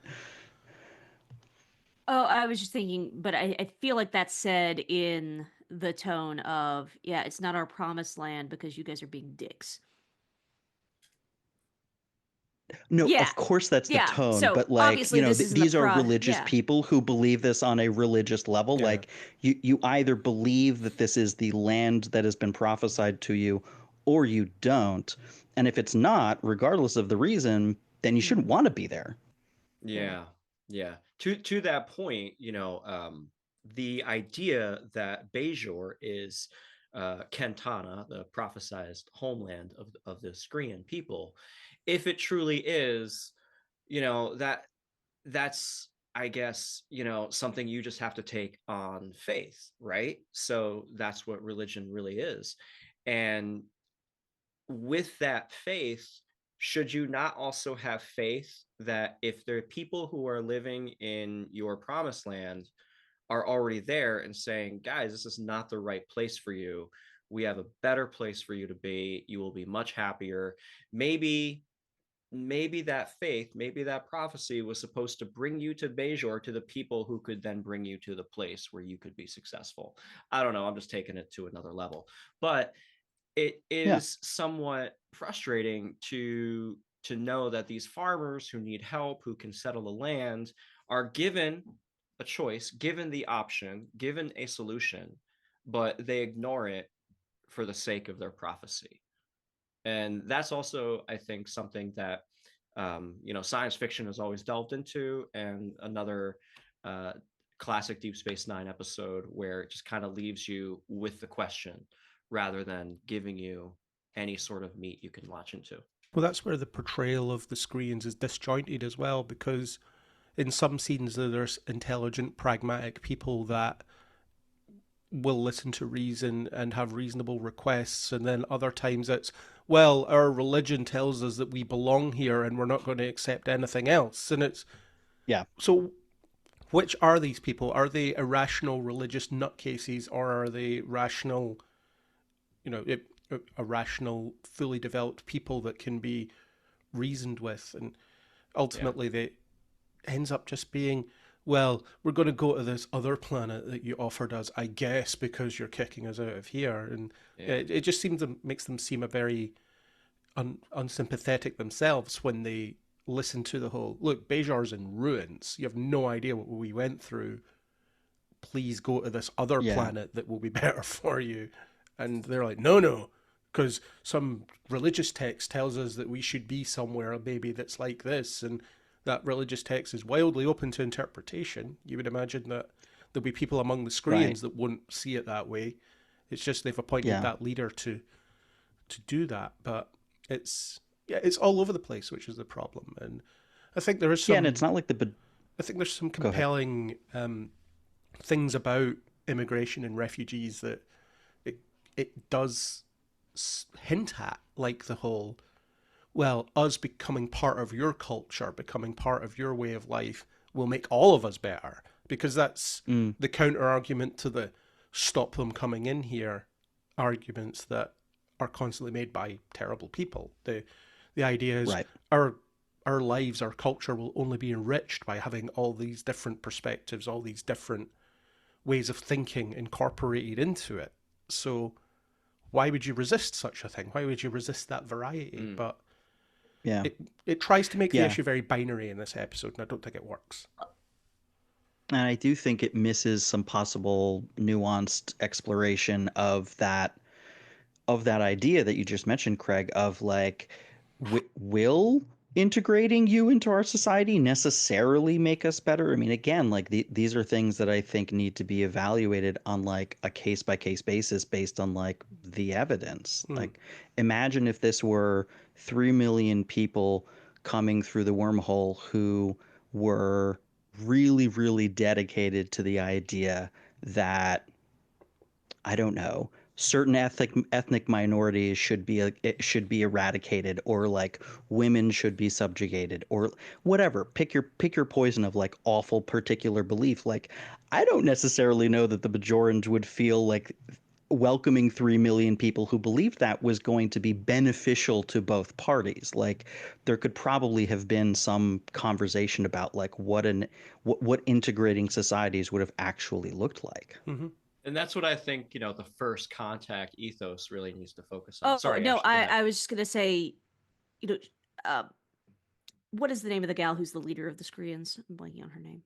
Oh, I was just thinking, but I feel like that's said in the tone of, yeah, it's not our promised land because you guys are being dicks. No, Yeah. of course that's the Yeah. tone, So, but like, obviously this isn't these the are religious yeah. people who believe this on a religious level. Yeah. Like you either believe that this is the land that has been prophesied to you, or you don't. And if it's not, regardless of the reason, then you shouldn't want to be there. Yeah, yeah. To that point, the idea that Bajor is Kentana, the prophesized homeland of the Skrean people, if it truly is, that's, I guess, something you just have to take on faith, right? So that's what religion really is. And with that faith, should you not also have faith that if there are people who are living in your promised land are already there and saying, guys, this is not the right place for you. We have a better place for you to be. You will be much happier. Maybe that faith, maybe that prophecy was supposed to bring you to Bajor, to the people who could then bring you to the place where you could be successful. I don't know. I'm just taking it to another level. But it is somewhat frustrating to know that these farmers who need help, who can settle the land, are given a choice, given the option, given a solution, but they ignore it for the sake of their prophecy. And that's also, I think, something that science fiction has always delved into, and another classic Deep Space Nine episode where it just kind of leaves you with the question rather than giving you any sort of meat you can latch into. Well, that's where the portrayal of the Skreans is disjointed as well, because in some scenes there's intelligent, pragmatic people that will listen to reason and have reasonable requests, and then other times it's, well, our religion tells us that we belong here and we're not going to accept anything else. And it's, so which are these people? Are they irrational religious nutcases, or are they rational, irrational, fully developed people that can be reasoned with? And ultimately they ends up just being, well, we're going to go to this other planet that you offered us, I guess, because you're kicking us out of here. And it just makes them seem a very unsympathetic themselves when they listen to the whole, look, Bajor's in ruins. You have no idea what we went through. Please go to this other planet that will be better for you. And they're like, no, because some religious text tells us that we should be somewhere maybe that's like this. And that religious text is wildly open to interpretation. You would imagine that there'll be people among the Skreans that won't see it that way. It's just they've appointed that leader to do that. But it's all over the place, which is the problem. And I think there is some... Yeah, and it's not like I think there's some compelling things about immigration and refugees that it does hint at, like the whole... well, us becoming part of your culture, becoming part of your way of life will make all of us better, because that's the counter argument to the stop them coming in here arguments that are constantly made by terrible people. The idea is our lives, our culture will only be enriched by having all these different perspectives, all these different ways of thinking incorporated into it. So why would you resist such a thing? Why would you resist that variety? But it tries to make the issue very binary in this episode, and I don't think it works. And I do think it misses some possible nuanced exploration of that idea that you just mentioned, Craig, of like, will integrating you into our society necessarily make us better? I mean, again, like these are things that I think need to be evaluated on like a case by case basis based on like the evidence. Like, imagine if this were 3 million people coming through the wormhole who were really, really dedicated to the idea that, I don't know, certain ethnic minorities should be eradicated, or like women should be subjugated, or whatever. Pick your poison of like awful particular belief. Like, I don't necessarily know that the Bajorans would feel like welcoming 3 million people who believed that was going to be beneficial to both parties. Like, there could probably have been some conversation about like what integrating societies would have actually looked like. Mm-hmm. And that's what I think, the first contact ethos really needs to focus on. Oh, Sorry, no, Ashley, I was just going to say, what is the name of the gal who's the leader of the Skreans? I'm blanking on her name.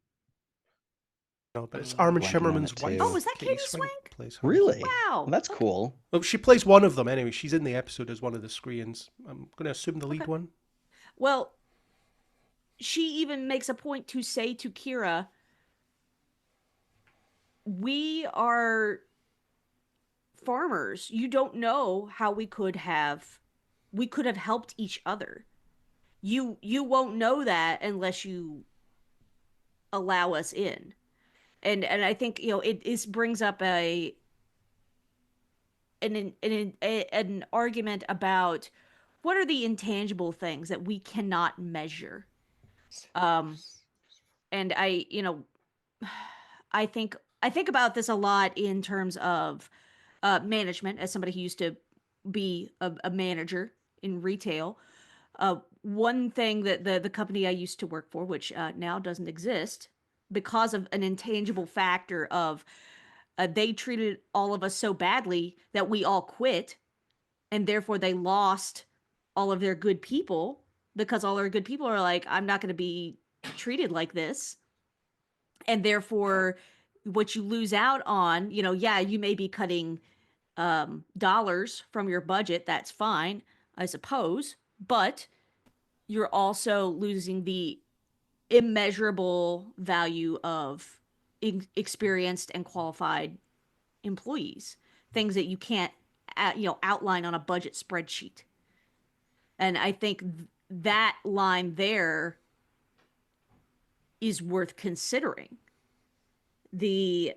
No, but it's Armin Blanking on Shimmerman's it, wife. too. Oh, was that Katie Swank? Plays her. Really? Wow. Well, that's Okay. cool. Well, she plays one of them anyway. She's in the episode as one of the screens. I'm going to assume the lead one. Well, she even makes a point to say to Kira, we are farmers. You don't know how we could have helped each other. You won't know that unless you allow us in. And I think, it brings up an argument about what are the intangible things that we cannot measure. And I think about this a lot in terms of management, as somebody who used to be a manager in retail. One thing that the company I used to work for, which now doesn't exist, because of an intangible factor of they treated all of us so badly that we all quit, and therefore they lost all of their good people, because all our good people are like, I'm not going to be treated like this. And therefore what you lose out on, you may be cutting dollars from your budget. That's fine, I suppose, but you're also losing the immeasurable value of experienced and qualified employees, things that you can't outline on a budget spreadsheet. And I think that line there is worth considering. The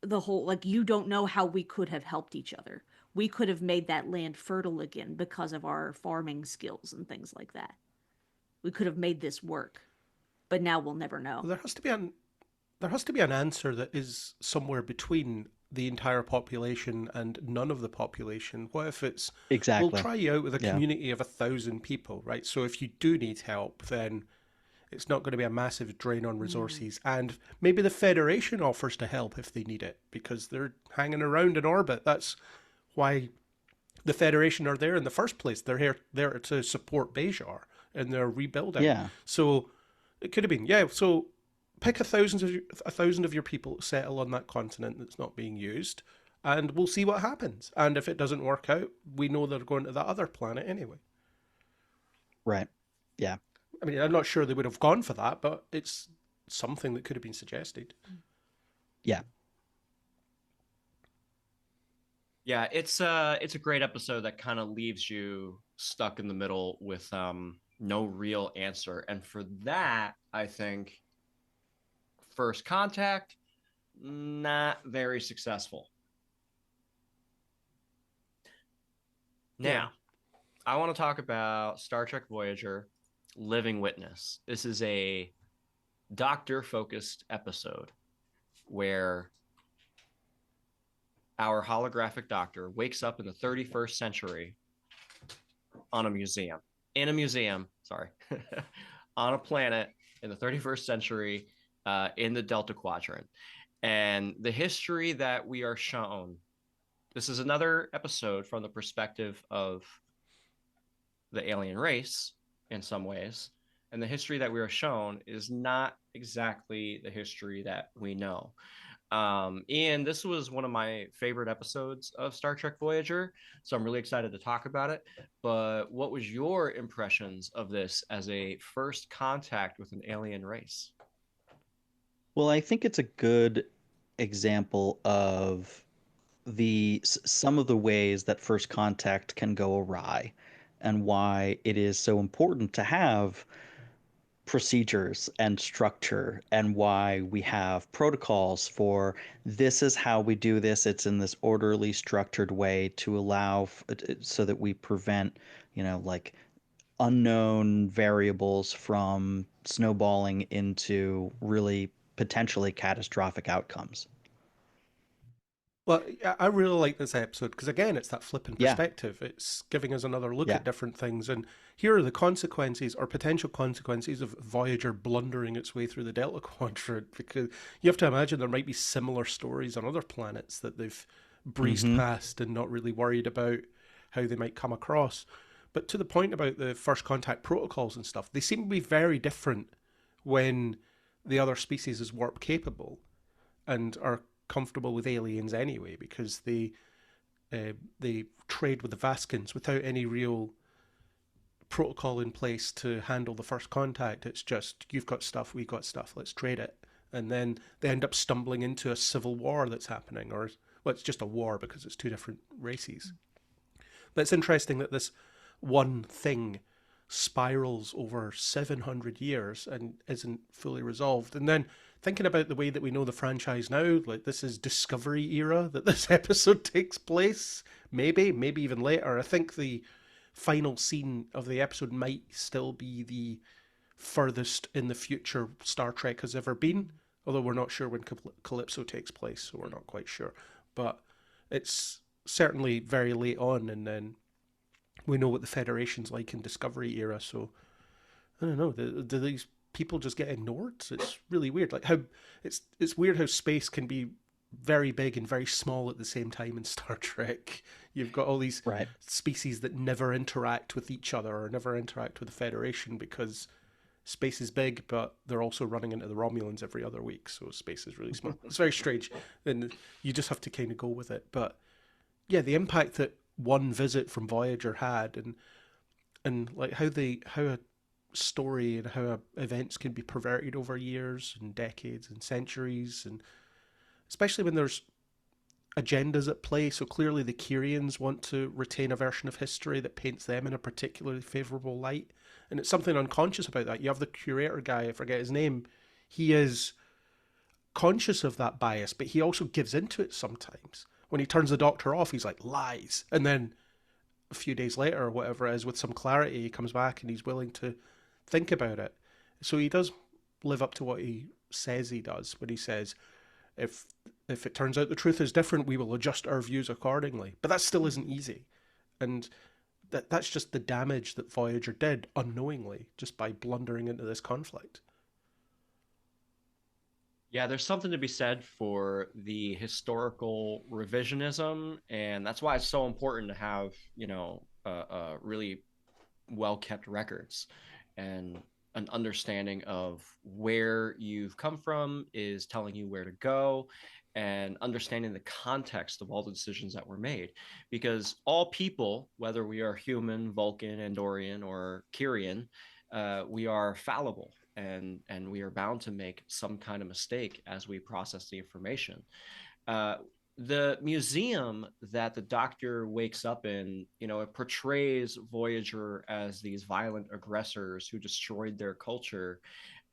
whole, like, you don't know how we could have helped each other. We could have made that land fertile again because of our farming skills and things like that. We could have made this work, but now we'll never know. Well, there has to be an answer that is somewhere between the entire population and none of the population. What if it's, Exactly. we'll try you out with a community of 1,000 people, right? So if you do need help, then it's not going to be a massive drain on resources. And maybe the Federation offers to help if they need it, because they're hanging around in orbit. That's why the Federation are there in the first place. They're there to support Bajor in their rebuilding. Yeah. So it could have been, so pick 1,000 of your people to settle on that continent that's not being used, and we'll see what happens. And if it doesn't work out, we know they're going to that other planet anyway. Right. Yeah. I mean, I'm not sure they would have gone for that, but it's something that could have been suggested. Yeah. Yeah, it's a great episode that kind of leaves you stuck in the middle with no real answer. And for that, I think First Contact, not very successful. Now, I want to talk about Star Trek Voyager, Living Witness. This is a doctor-focused episode where our holographic doctor wakes up in the 31st century on a museum. In a museum, sorry. On a planet in the 31st century in the Delta Quadrant. And the history that we are shown, this is another episode from the perspective of the alien race in some ways. And the history that we are shown is not exactly the history that we know. And this was one of my favorite episodes of Star Trek Voyager, so I'm really excited to talk about it. But what was your impressions of this as a first contact with an alien race? Well, I think it's a good example of some of the ways that first contact can go awry, and why it is so important to have procedures and structure, and why we have protocols for this is how we do this. It's in this orderly, structured way to allow so that we prevent, like unknown variables from snowballing into really potentially catastrophic outcomes. Well, I really like this episode because, again, it's that flipping Yeah. perspective. It's giving us another look Yeah. at different things. And here are the consequences or potential consequences of Voyager blundering its way through the Delta Quadrant, because you have to imagine there might be similar stories on other planets that they've breezed past and not really worried about how they might come across. But to the point about the first contact protocols and stuff, they seem to be very different when the other species is warp capable. and are comfortable with aliens anyway, because they trade with the Vaskins without any real protocol in place to handle the first contact. It's just, you've got stuff, we got stuff, let's trade it. And then they end up stumbling into a civil war that's happening, or, well, it's just a war because it's two different races. But it's interesting that this one thing spirals over 700 years and isn't fully resolved. And then thinking about the way that we know the franchise now, like this is Discovery era that this episode takes place, maybe even later. I think the final scene of the episode might still be the furthest in the future Star Trek has ever been, although we're not sure when Calypso takes place, so we're not quite sure. But it's certainly very late on, and then we know what the Federation's like in Discovery era, so I don't know, do these people just get ignored? It's really weird. Like how it's weird how space can be very big and very small at the same time in Star Trek. You've got all these species that never interact with each other or never interact with the Federation because space is big, but they're also running into the Romulans every other week, so space is really small. It's very strange, and you just have to kind of go with it. But yeah, the impact that one visit from Voyager had, and like how a story and how events can be perverted over years and decades and centuries, and especially when there's agendas at play. So clearly the Kyrians want to retain a version of history that paints them in a particularly favourable light. And it's something unconscious about that. You have the curator guy, I forget his name. He is conscious of that bias, but he also gives into it sometimes. When he turns the Doctor off, he's like, lies. And then a few days later, or whatever it is, with some clarity, he comes back and he's willing to think about it. So he does live up to what he says he does when he says, if it turns out the truth is different, we will adjust our views accordingly. But that still isn't easy. And that's just the damage that Voyager did unknowingly, just by blundering into this conflict. Yeah, there's something to be said for the historical revisionism, and that's why it's so important to have, really well-kept records, and an understanding of where you've come from is telling you where to go, and understanding the context of all the decisions that were made. Because all people, whether we are human, Vulcan, Andorian, or Kyrian, we are fallible, and we are bound to make some kind of mistake as we process the information. The museum that the Doctor wakes up in, it portrays Voyager as these violent aggressors who destroyed their culture,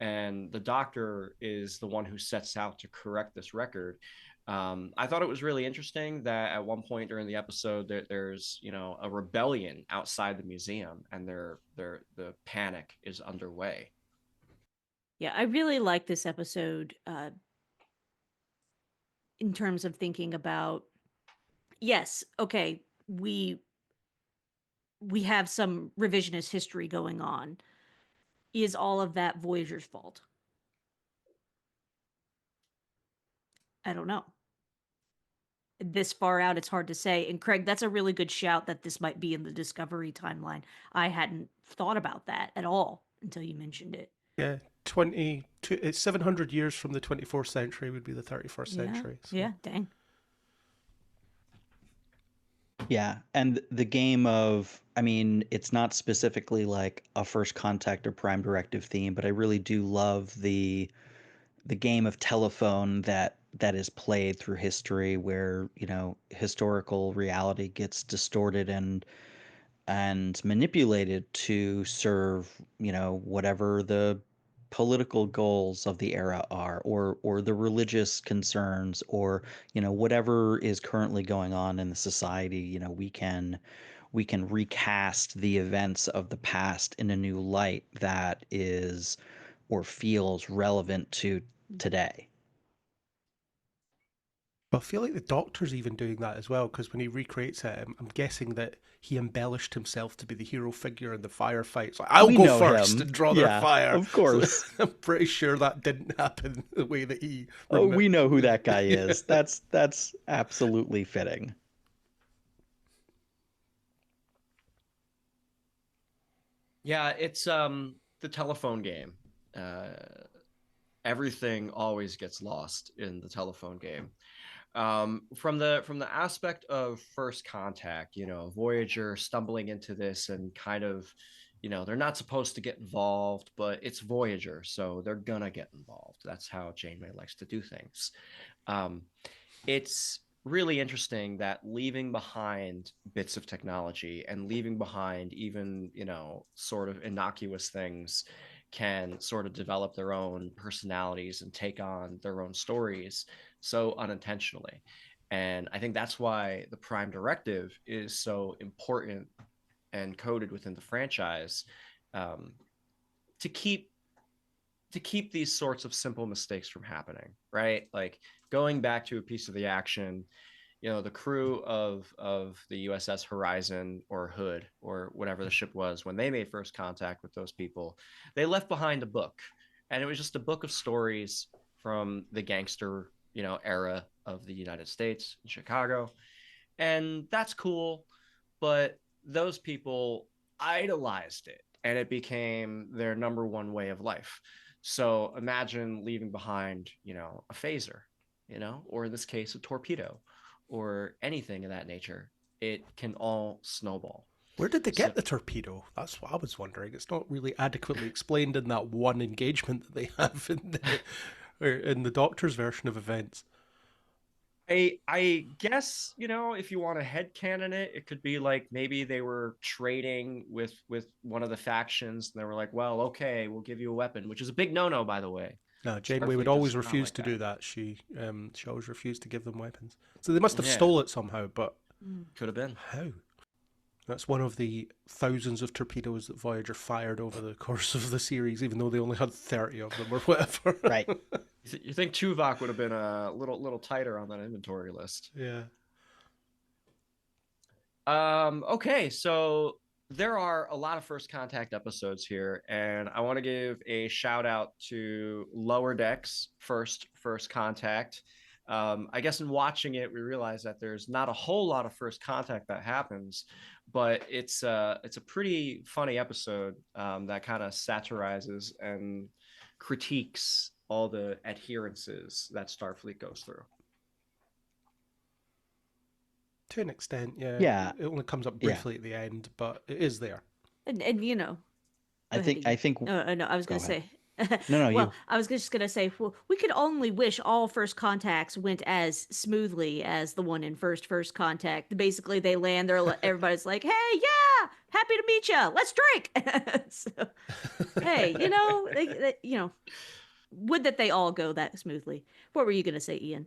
and the Doctor is the one who sets out to correct this record. I thought it was really interesting that at one point during the episode there's a rebellion outside the museum, and the panic is underway. Yeah, I really like this episode in terms of thinking about, yes, okay, we have some revisionist history going on. Is all of that Voyager's fault? I don't know. This far out, it's hard to say. And Craig, that's a really good shout that this might be in the Discovery timeline. I hadn't thought about that at all until you mentioned it. Yeah, it's 700 years from the 24th century would be the 31st century. So. Yeah, dang. Yeah, and the game of, I mean, it's not specifically like a First Contact or Prime Directive theme, but I really do love the game of telephone that is played through history, where historical reality gets distorted and manipulated to serve whatever the political goals of the era are, or the religious concerns, or whatever is currently going on in the society. We can recast the events of the past in a new light that is or feels relevant to today. Well, I feel like the Doctor's even doing that as well, because when he recreates it, I'm guessing that he embellished himself to be the hero figure in the firefight. It's like, I'll go first and draw their fire. Of course. So I'm pretty sure that didn't happen the way that he... Oh, we know who that guy is. That's absolutely fitting. Yeah, it's the telephone game. everything always gets lost in the telephone game. From the aspect of first contact, Voyager stumbling into this and kind of, they're not supposed to get involved, but it's Voyager, so they're gonna get involved. That's how Janeway likes to do things. It's really interesting that leaving behind bits of technology and leaving behind even, sort of innocuous things can sort of develop their own personalities and take on their own stories so unintentionally. And I think that's why the Prime Directive is so important and coded within the franchise, to keep these sorts of simple mistakes from happening, right? Like going back to a piece of the action, the crew of the USS Horizon or Hood or whatever the ship was, when they made first contact with those people, they left behind a book, and it was just a book of stories from the gangster, era of the United States in Chicago. And that's cool, but those people idolized it and it became their number one way of life. So imagine leaving behind, a phaser, or in this case, a torpedo or anything of that nature. It can all snowball. Where did they get the torpedo? That's what I was wondering. It's not really adequately explained in that one engagement that they have in the Doctor's version of events. I guess, if you want to headcanon it, it could be like maybe they were trading with one of the factions and they were like, well, okay, we'll give you a weapon, which is a big no-no, by the way. No, Janeway would always refuse to do that. She always refused to give them weapons. So they must have stole it somehow, but could have been. How? That's one of the thousands of torpedoes that Voyager fired over the course of the series, even though they only had 30 of them or whatever. Right. You think Tuvok would have been a little tighter on that inventory list? Yeah. Okay, so there are a lot of First Contact episodes here, and I want to give a shout out to Lower Decks First Contact. I guess in watching it, we realize that there's not a whole lot of first contact that happens, but it's a pretty funny episode that kind of satirizes and critiques all the adherences that Starfleet goes through. To an extent, yeah. Yeah. It only comes up briefly at the end, but it is there. And I think. No, I was going to say. No, well, I was just going to say, well, we could only wish all first contacts went as smoothly as the one in first contact. Basically, they land there, everybody's like, hey, yeah, happy to meet you. Let's drink. So, hey, they, would that they all go that smoothly. What were you going to say, Ian?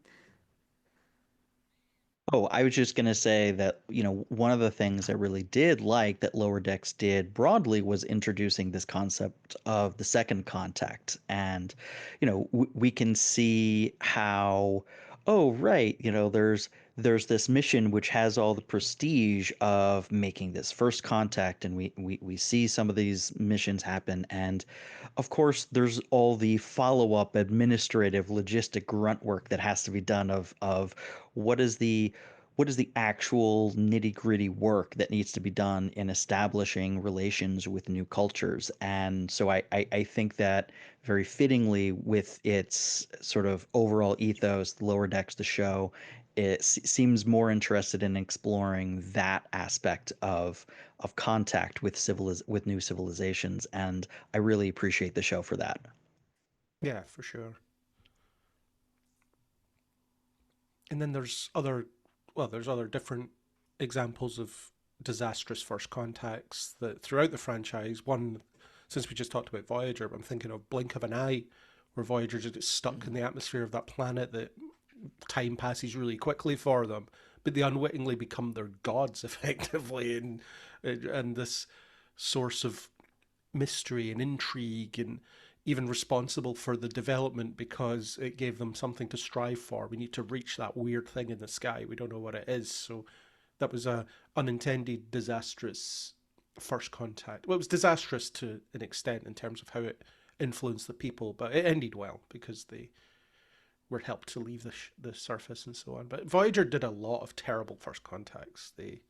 Oh, I was just going to say that, one of the things I really did like that Lower Decks did broadly was introducing this concept of the second contact. And, we can see how, oh, right, there's this mission which has all the prestige of making this first contact. And we see some of these missions happen. And of course, there's all the follow-up administrative logistic grunt work that has to be done of what is the actual nitty-gritty work that needs to be done in establishing relations with new cultures. And so I think that very fittingly with its sort of overall ethos, Lower Decks, the show, it seems more interested in exploring that aspect of contact with with new civilizations, and I really appreciate the show for that. Yeah, for sure. And then there's other different examples of disastrous first contacts that throughout the franchise. One, since we just talked about Voyager, I'm thinking of Blink of an Eye, where Voyager just gets stuck in the atmosphere of that planet that time passes really quickly for them, but they unwittingly become their gods effectively, and this source of mystery and intrigue, and even responsible for the development because it gave them something to strive for. We need to reach that weird thing in the sky. We don't know what it is. So that was a unintended, disastrous first contact. Well, it was disastrous to an extent in terms of how it influenced the people, but it ended well because they were helped to leave the surface and so on. But Voyager did a lot of terrible first contacts. Like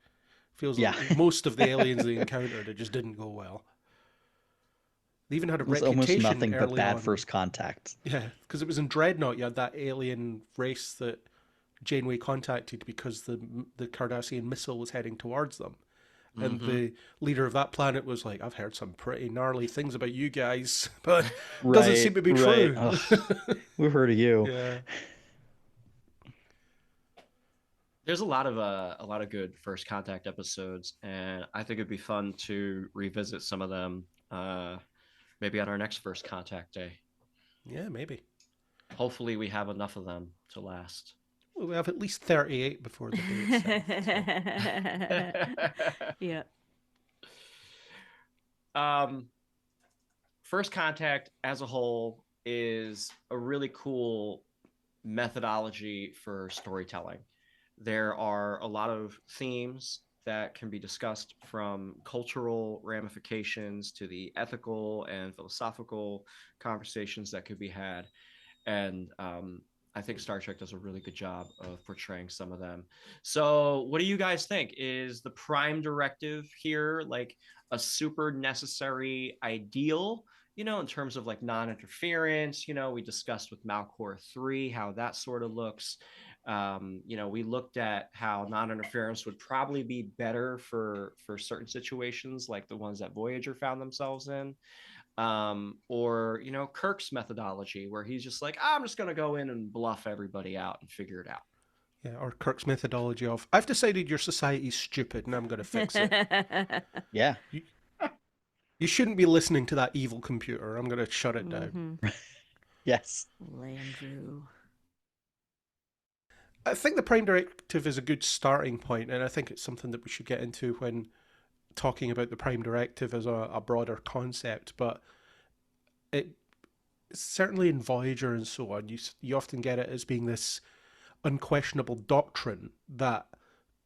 most of the aliens they encountered, it just didn't go well. They even had a It was almost reputation nothing but early bad on. first contact. Yeah, because it was in Dreadnought. You had that alien race that Janeway contacted because the Cardassian missile was heading towards them. And the leader of that planet was like, I've heard some pretty gnarly things about you guys, but doesn't seem to be true. We've heard of you. Yeah. There's a lot of good first contact episodes, and I think it'd be fun to revisit some of them, maybe on our next first contact day. Yeah, maybe. Hopefully, we have enough of them to last. Well, we have at least 38 before the date's set. So. Yeah. First contact as a whole is a really cool methodology for storytelling. There are a lot of themes that can be discussed, from cultural ramifications to the ethical and philosophical conversations that could be had. And I think Star Trek does a really good job of portraying some of them. So what do you guys think? Is the Prime Directive here like a super necessary ideal, in terms of like non-interference? We discussed with Malcor 3 how that sort of looks. We looked at how non-interference would probably be better for certain situations like the ones that Voyager found themselves in. Or Kirk's methodology, where he's just like, I'm just going to go in and bluff everybody out and figure it out. Yeah, or Kirk's methodology of, I've decided your society's stupid and I'm going to fix it. Yeah. You shouldn't be listening to that evil computer. I'm going to shut it down. Yes. Landrew. I think the Prime Directive is a good starting point, and I think it's something that we should get into when talking about the Prime Directive as a broader concept. But it certainly in Voyager and so on, you often get it as being this unquestionable doctrine that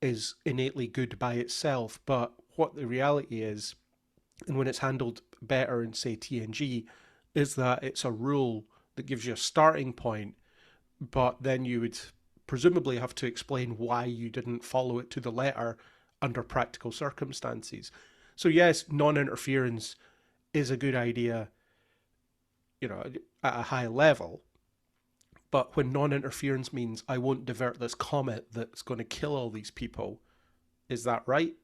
is innately good by itself. But what the reality is, and when it's handled better in, say, TNG, is that it's a rule that gives you a starting point, but then you would presumably have to explain why you didn't follow it to the letter under practical circumstances. So yes, non-interference is a good idea, at a high level. But when non-interference means I won't divert this comet that's going to kill all these people, is that right?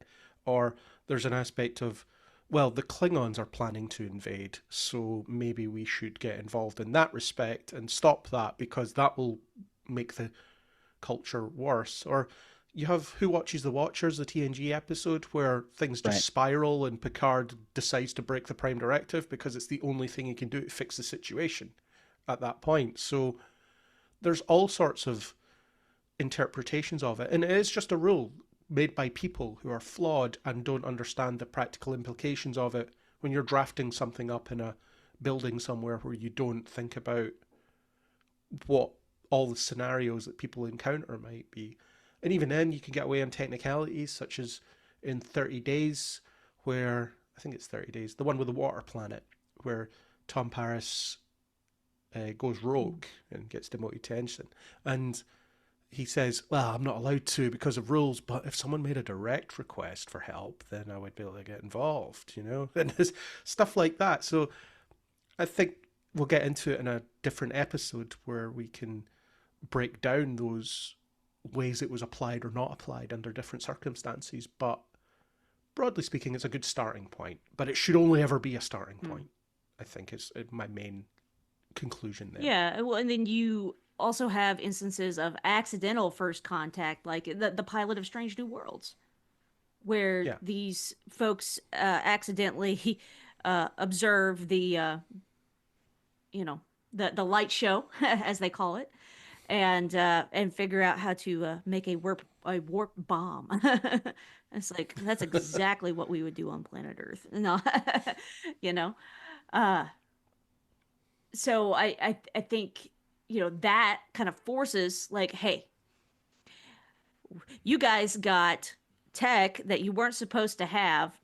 Or there's an aspect of, well, the Klingons are planning to invade, so maybe we should get involved in that respect and stop that, because that will make the culture worse. Or you have Who Watches the Watchers, the TNG episode, where things just spiral and Picard decides to break the Prime Directive because it's the only thing he can do to fix the situation at that point. So there's all sorts of interpretations of it, and it is just a rule made by people who are flawed and don't understand the practical implications of it. When you're drafting something up in a building somewhere where you don't think about what all the scenarios that people encounter might be. And even then, you can get away on technicalities, such as in 30 Days, where, I think it's 30 Days, the one with the water planet, where Tom Paris goes rogue and gets demoted to ensign. And he says, well, I'm not allowed to because of rules, but if someone made a direct request for help, then I would be able to get involved, And there's stuff like that. So I think we'll get into it in a different episode where we can break down those ways it was applied or not applied under different circumstances. But broadly speaking, it's a good starting point. But it should only ever be a starting point, I think, is my main conclusion there. Yeah, well, and then you also have instances of accidental first contact, like the pilot of Strange New Worlds, where these folks accidentally observe the the light show, as they call it, and figure out how to make a warp bomb. It's like, that's exactly what we would do on planet Earth. No, So I think, that kind of forces, like, hey, you guys got tech that you weren't supposed to have,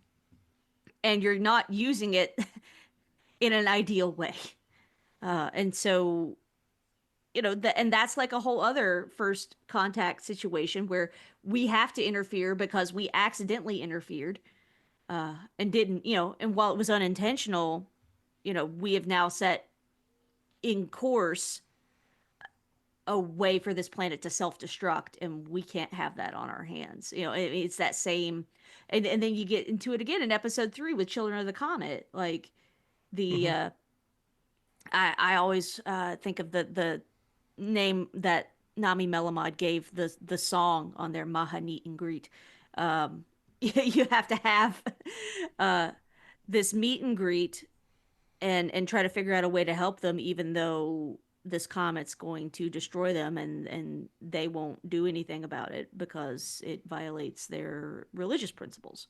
and you're not using it in an ideal way. And so, and that's like a whole other first contact situation where we have to interfere because we accidentally interfered and didn't, and while it was unintentional, we have now set in course a way for this planet to self-destruct, and we can't have that on our hands. It's that same, and then you get into it again in episode 3 with Children of the Comet. Like the I always think of the name that Nami Melamod gave the song on their Maha Meet and Greet. You have to have this meet and greet and try to figure out a way to help them, even though this comet's going to destroy them, and they won't do anything about it because it violates their religious principles.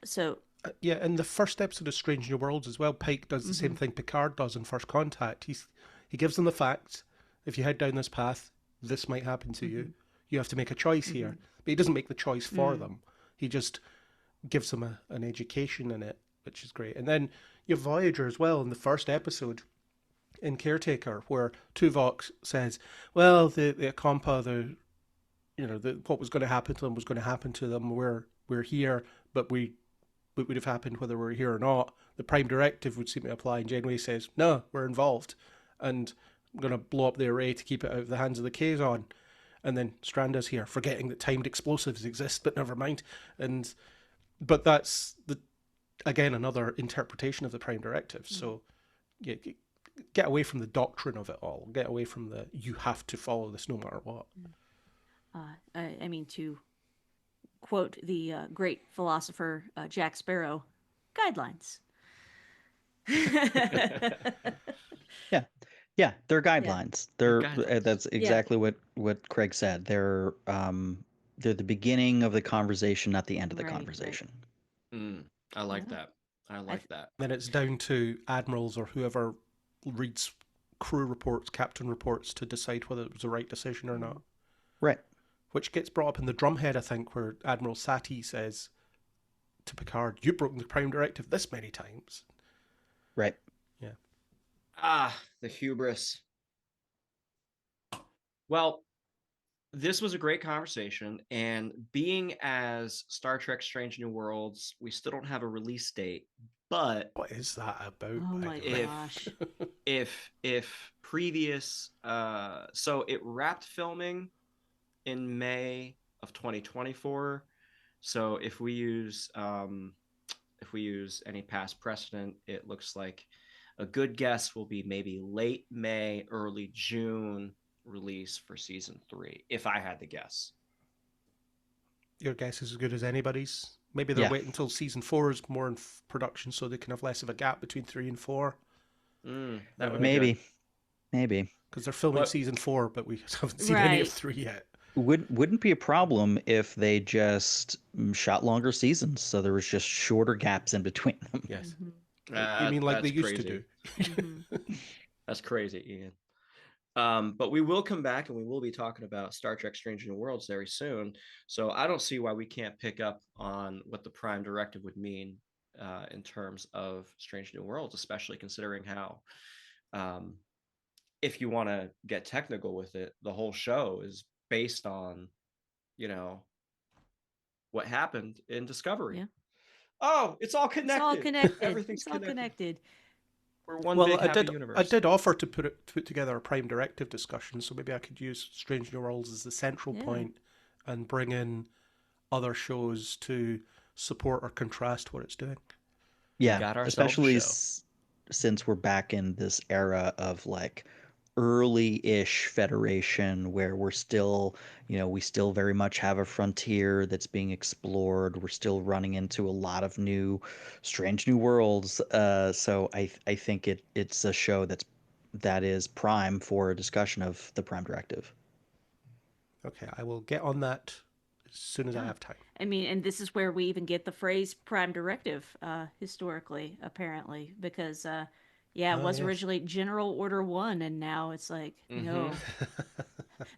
So yeah, in the first episode of Strange New Worlds as well, Pike does the same thing Picard does in First Contact. He gives them the facts. If you head down this path, this might happen to you. You have to make a choice here. But he doesn't make the choice for them. He just gives them an education in it, which is great. And then you have Voyager as well in the first episode in Caretaker, where Tuvok says, well, the Akampa, what was going to happen to them was going to happen to them. We're here, but what would have happened whether we're here or not. The Prime Directive would seem to apply, and Janeway says, no, we're involved, and I'm going to blow up the array to keep it out of the hands of the Kazon. And then Stranda's here, forgetting that timed explosives exist, but never mind. But that's, again, another interpretation of the Prime Directive. So yeah, get away from the doctrine of it all. Get away from you have to follow this no matter what. I mean, to quote the great philosopher Jack Sparrow, guidelines. Yeah, they're guidelines. That's exactly what Craig said. They're the beginning of the conversation, not the end of the conversation. I like that. I like that. Then it's down to admirals or whoever reads crew reports, captain reports, to decide whether it was the right decision or not. Right. Which gets brought up in the Drumhead, I think, where Admiral Sati says to Picard, "You've broken the Prime Directive this many times." Right. Yeah. The hubris. Well, this was a great conversation, and being as Star Trek Strange New Worlds, we still don't have a release date, but what is that about? Oh my gosh. if previous so it wrapped filming in May of 2024. So if we use any past precedent, it looks like a good guess will be maybe late May, early June release for season 3, if I had to guess. Your guess is as good as anybody's. Maybe they're waiting until season 4 is more in production so they can have less of a gap between 3 and 4. That would maybe because they're filming season 4, but we haven't seen any of 3 yet. Wouldn't be a problem if they just shot longer seasons, so there was just shorter gaps in between them. Yes. You mean like they used to do? That's crazy, Ian. But we will come back and we will be talking about Star Trek Strange New Worlds very soon. So I don't see why we can't pick up on what the Prime Directive would mean in terms of Strange New Worlds, especially considering how, if you want to get technical with it, the whole show is based on, what happened in Discovery. Yeah. Oh, it's all connected. It's all connected. Everything's all connected. We're one big happy universe. I did offer to put together a Prime Directive discussion, so maybe I could use Strange New Worlds as the central point and bring in other shows to support or contrast what it's doing. Yeah, especially since we're back in this era of like early-ish Federation where we're still, we still very much have a frontier that's being explored. We're still running into a lot of strange new worlds. So I think it's a show that is prime for a discussion of the Prime Directive. Okay, I will get on that as soon as I have time. I mean, and this is where we even get the phrase Prime Directive historically, apparently, because it was originally General Order 1, and now it's like, no.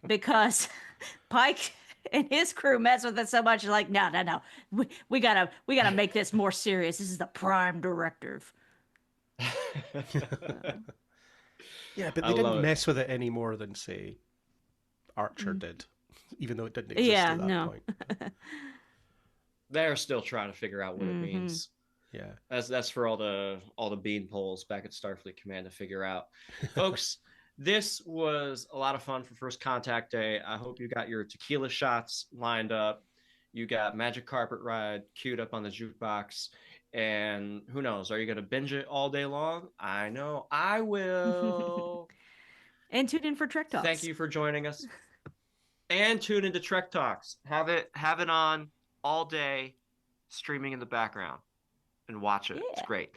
Because Pike and his crew mess with it so much, like, no. We gotta make this more serious. This is the Prime Directive. Yeah, but they didn't mess with it any more than, say, Archer did, even though it didn't exist at that point. They're still trying to figure out what it means. Yeah. That's for all the bean poles back at Starfleet Command to figure out. Folks, this was a lot of fun for First Contact Day. I hope you got your tequila shots lined up. You got Magic Carpet Ride queued up on the jukebox. And who knows, are you going to binge it all day long? I know I will. And tune in for Trek Talks. Thank you for joining us. And tune into Trek Talks. Have it on all day, streaming in the background, and watch it. Yeah. It's great.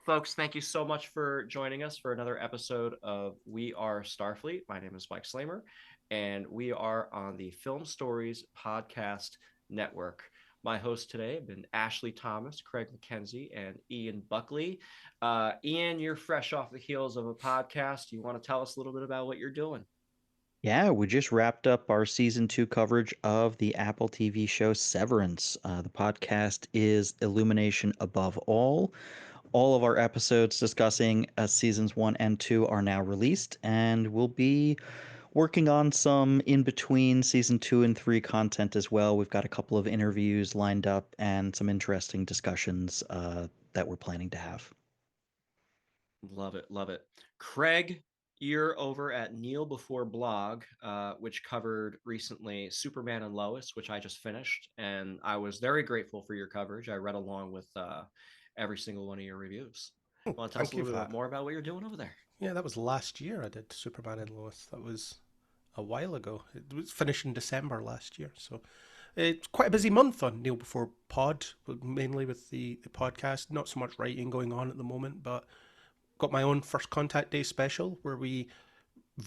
Folks, thank you so much for joining us for another episode of We Are Starfleet. My name is Mike Slamer, and we are on the Film Stories Podcast Network. My hosts today have been Ashley Thomas, Craig McKenzie, and Ian Buckley. Ian, you're fresh off the heels of a podcast. You want to tell us a little bit about what you're doing? Yeah, we just wrapped up our season 2 coverage of the Apple TV show Severance. The podcast is Illumination Above All. All of our episodes discussing seasons 1 and 2 are now released, and we'll be working on some in-between season 2 and 3 content as well. We've got a couple of interviews lined up and some interesting discussions that we're planning to have. Love it. Love it. Craig, you're over at Kneel Before Blog, which covered recently Superman and Lois, which I just finished. And I was very grateful for your coverage. I read along with every single one of your reviews. Want to tell us a little bit more about what you're doing over there? Yeah, that was last year I did Superman and Lois. That was a while ago. It was finished in December last year. So it's quite a busy month on Kneel Before Pod, mainly with the podcast. Not so much writing going on at the moment, but got my own First Contact Day special where we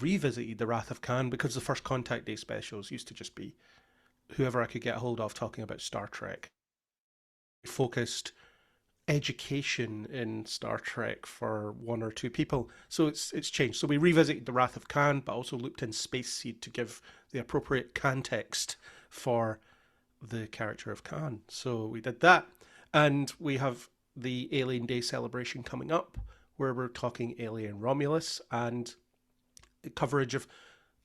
revisited the Wrath of Khan, because the First Contact Day specials used to just be whoever I could get a hold of talking about Star Trek. Focused education in Star Trek for one or two people. So it's changed. So we revisited the Wrath of Khan, but also looped in Space Seed to give the appropriate context for the character of Khan. So we did that. And we have the Alien Day celebration coming up, where we're talking Alien Romulus and coverage of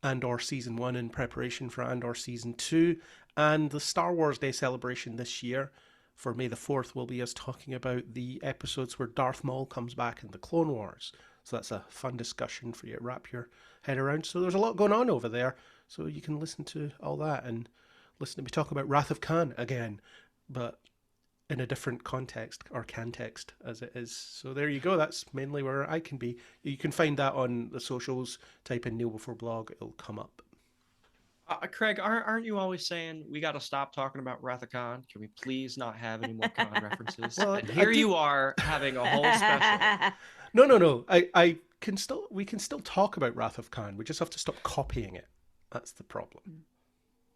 Andor Season 1 in preparation for Andor Season 2. And the Star Wars Day celebration this year for May the 4th will be us talking about the episodes where Darth Maul comes back in the Clone Wars. So that's a fun discussion for you to wrap your head around. So there's a lot going on over there. So you can listen to all that and listen to me talk about Wrath of Khan again, but in a different context, or context as it is. So there you go. That's mainly where I can be. You can find that on the socials. Type in Kneel Before Blog. It'll come up. Craig, aren't you always saying we got to stop talking about Wrath of Khan? Can we please not have any more Khan references? Well, and here you are having a whole special. No. We can still talk about Wrath of Khan. We just have to stop copying it. That's the problem.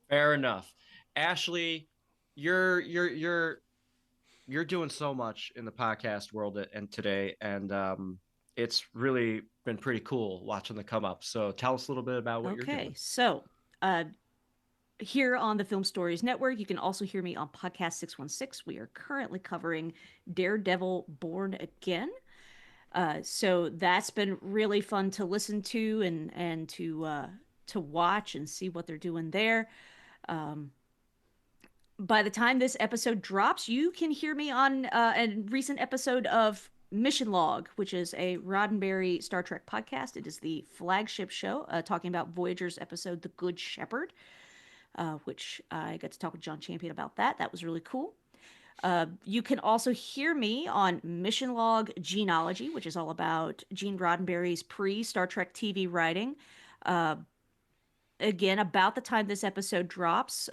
Fair enough. Ashley, you're doing so much in the podcast world and today, and it's really been pretty cool watching the come up. So tell us a little bit about what you're doing. Okay, so here on the Film Stories Network, you can also hear me on Podcast 616. We are currently covering Daredevil Born Again. So that's been really fun to listen to and to watch and see what they're doing there. By the time this episode drops, you can hear me on a recent episode of Mission Log, which is a Roddenberry Star Trek podcast. It is the flagship show talking about Voyager's episode The Good Shepherd, which I got to talk with John Champion about that. That was really cool. You can also hear me on Mission Log Genealogy, which is all about Gene Roddenberry's pre-Star Trek TV writing. Again, about the time this episode drops,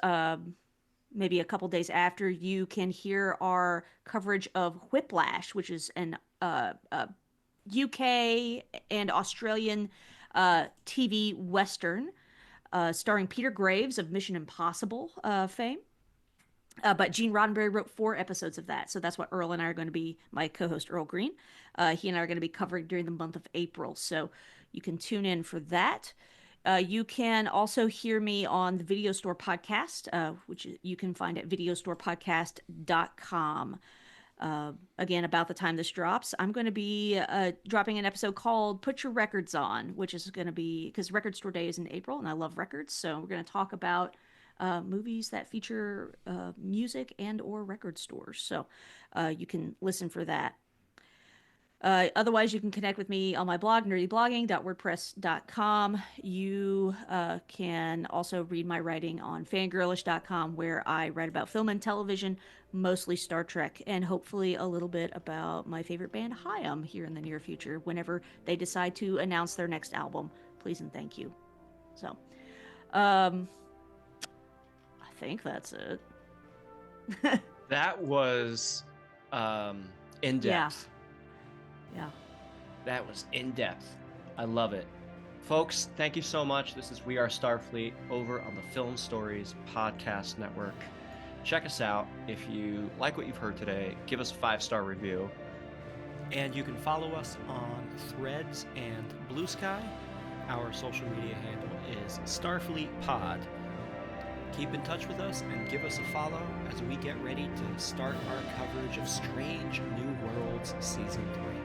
maybe a couple days after, you can hear our coverage of Whiplash, which is an UK and Australian TV Western starring Peter Graves of Mission Impossible fame. But Gene Roddenberry wrote 4 episodes of that. So that's what Earl and I are going to be, my co-host Earl Green, he and I are going to be covering during the month of April. So you can tune in for that. You can also hear me on the Video Store Podcast, which you can find at videostorepodcast.com. Again, about the time this drops, I'm going to be dropping an episode called Put Your Records On, which is going to be, because Record Store Day is in April, and I love records, so we're going to talk about movies that feature music and or record stores. So you can listen for that. Otherwise, you can connect with me on my blog, nerdyblogging.wordpress.com. You can also read my writing on fangirlish.com, where I write about film and television, mostly Star Trek, and hopefully a little bit about my favorite band, Haim, here in the near future, whenever they decide to announce their next album. Please and thank you. So, I think that's it. That was in depth. Yeah. That was in depth. I love it. Folks, thank you so much. This is We Are Starfleet over on the Film Stories Podcast Network. Check us out. If you like what you've heard today, give us a 5-star review. And you can follow us on Threads and Blue Sky. Our social media handle is Starfleet Pod. Keep in touch with us and give us a follow as we get ready to start our coverage of Strange New Worlds Season 3.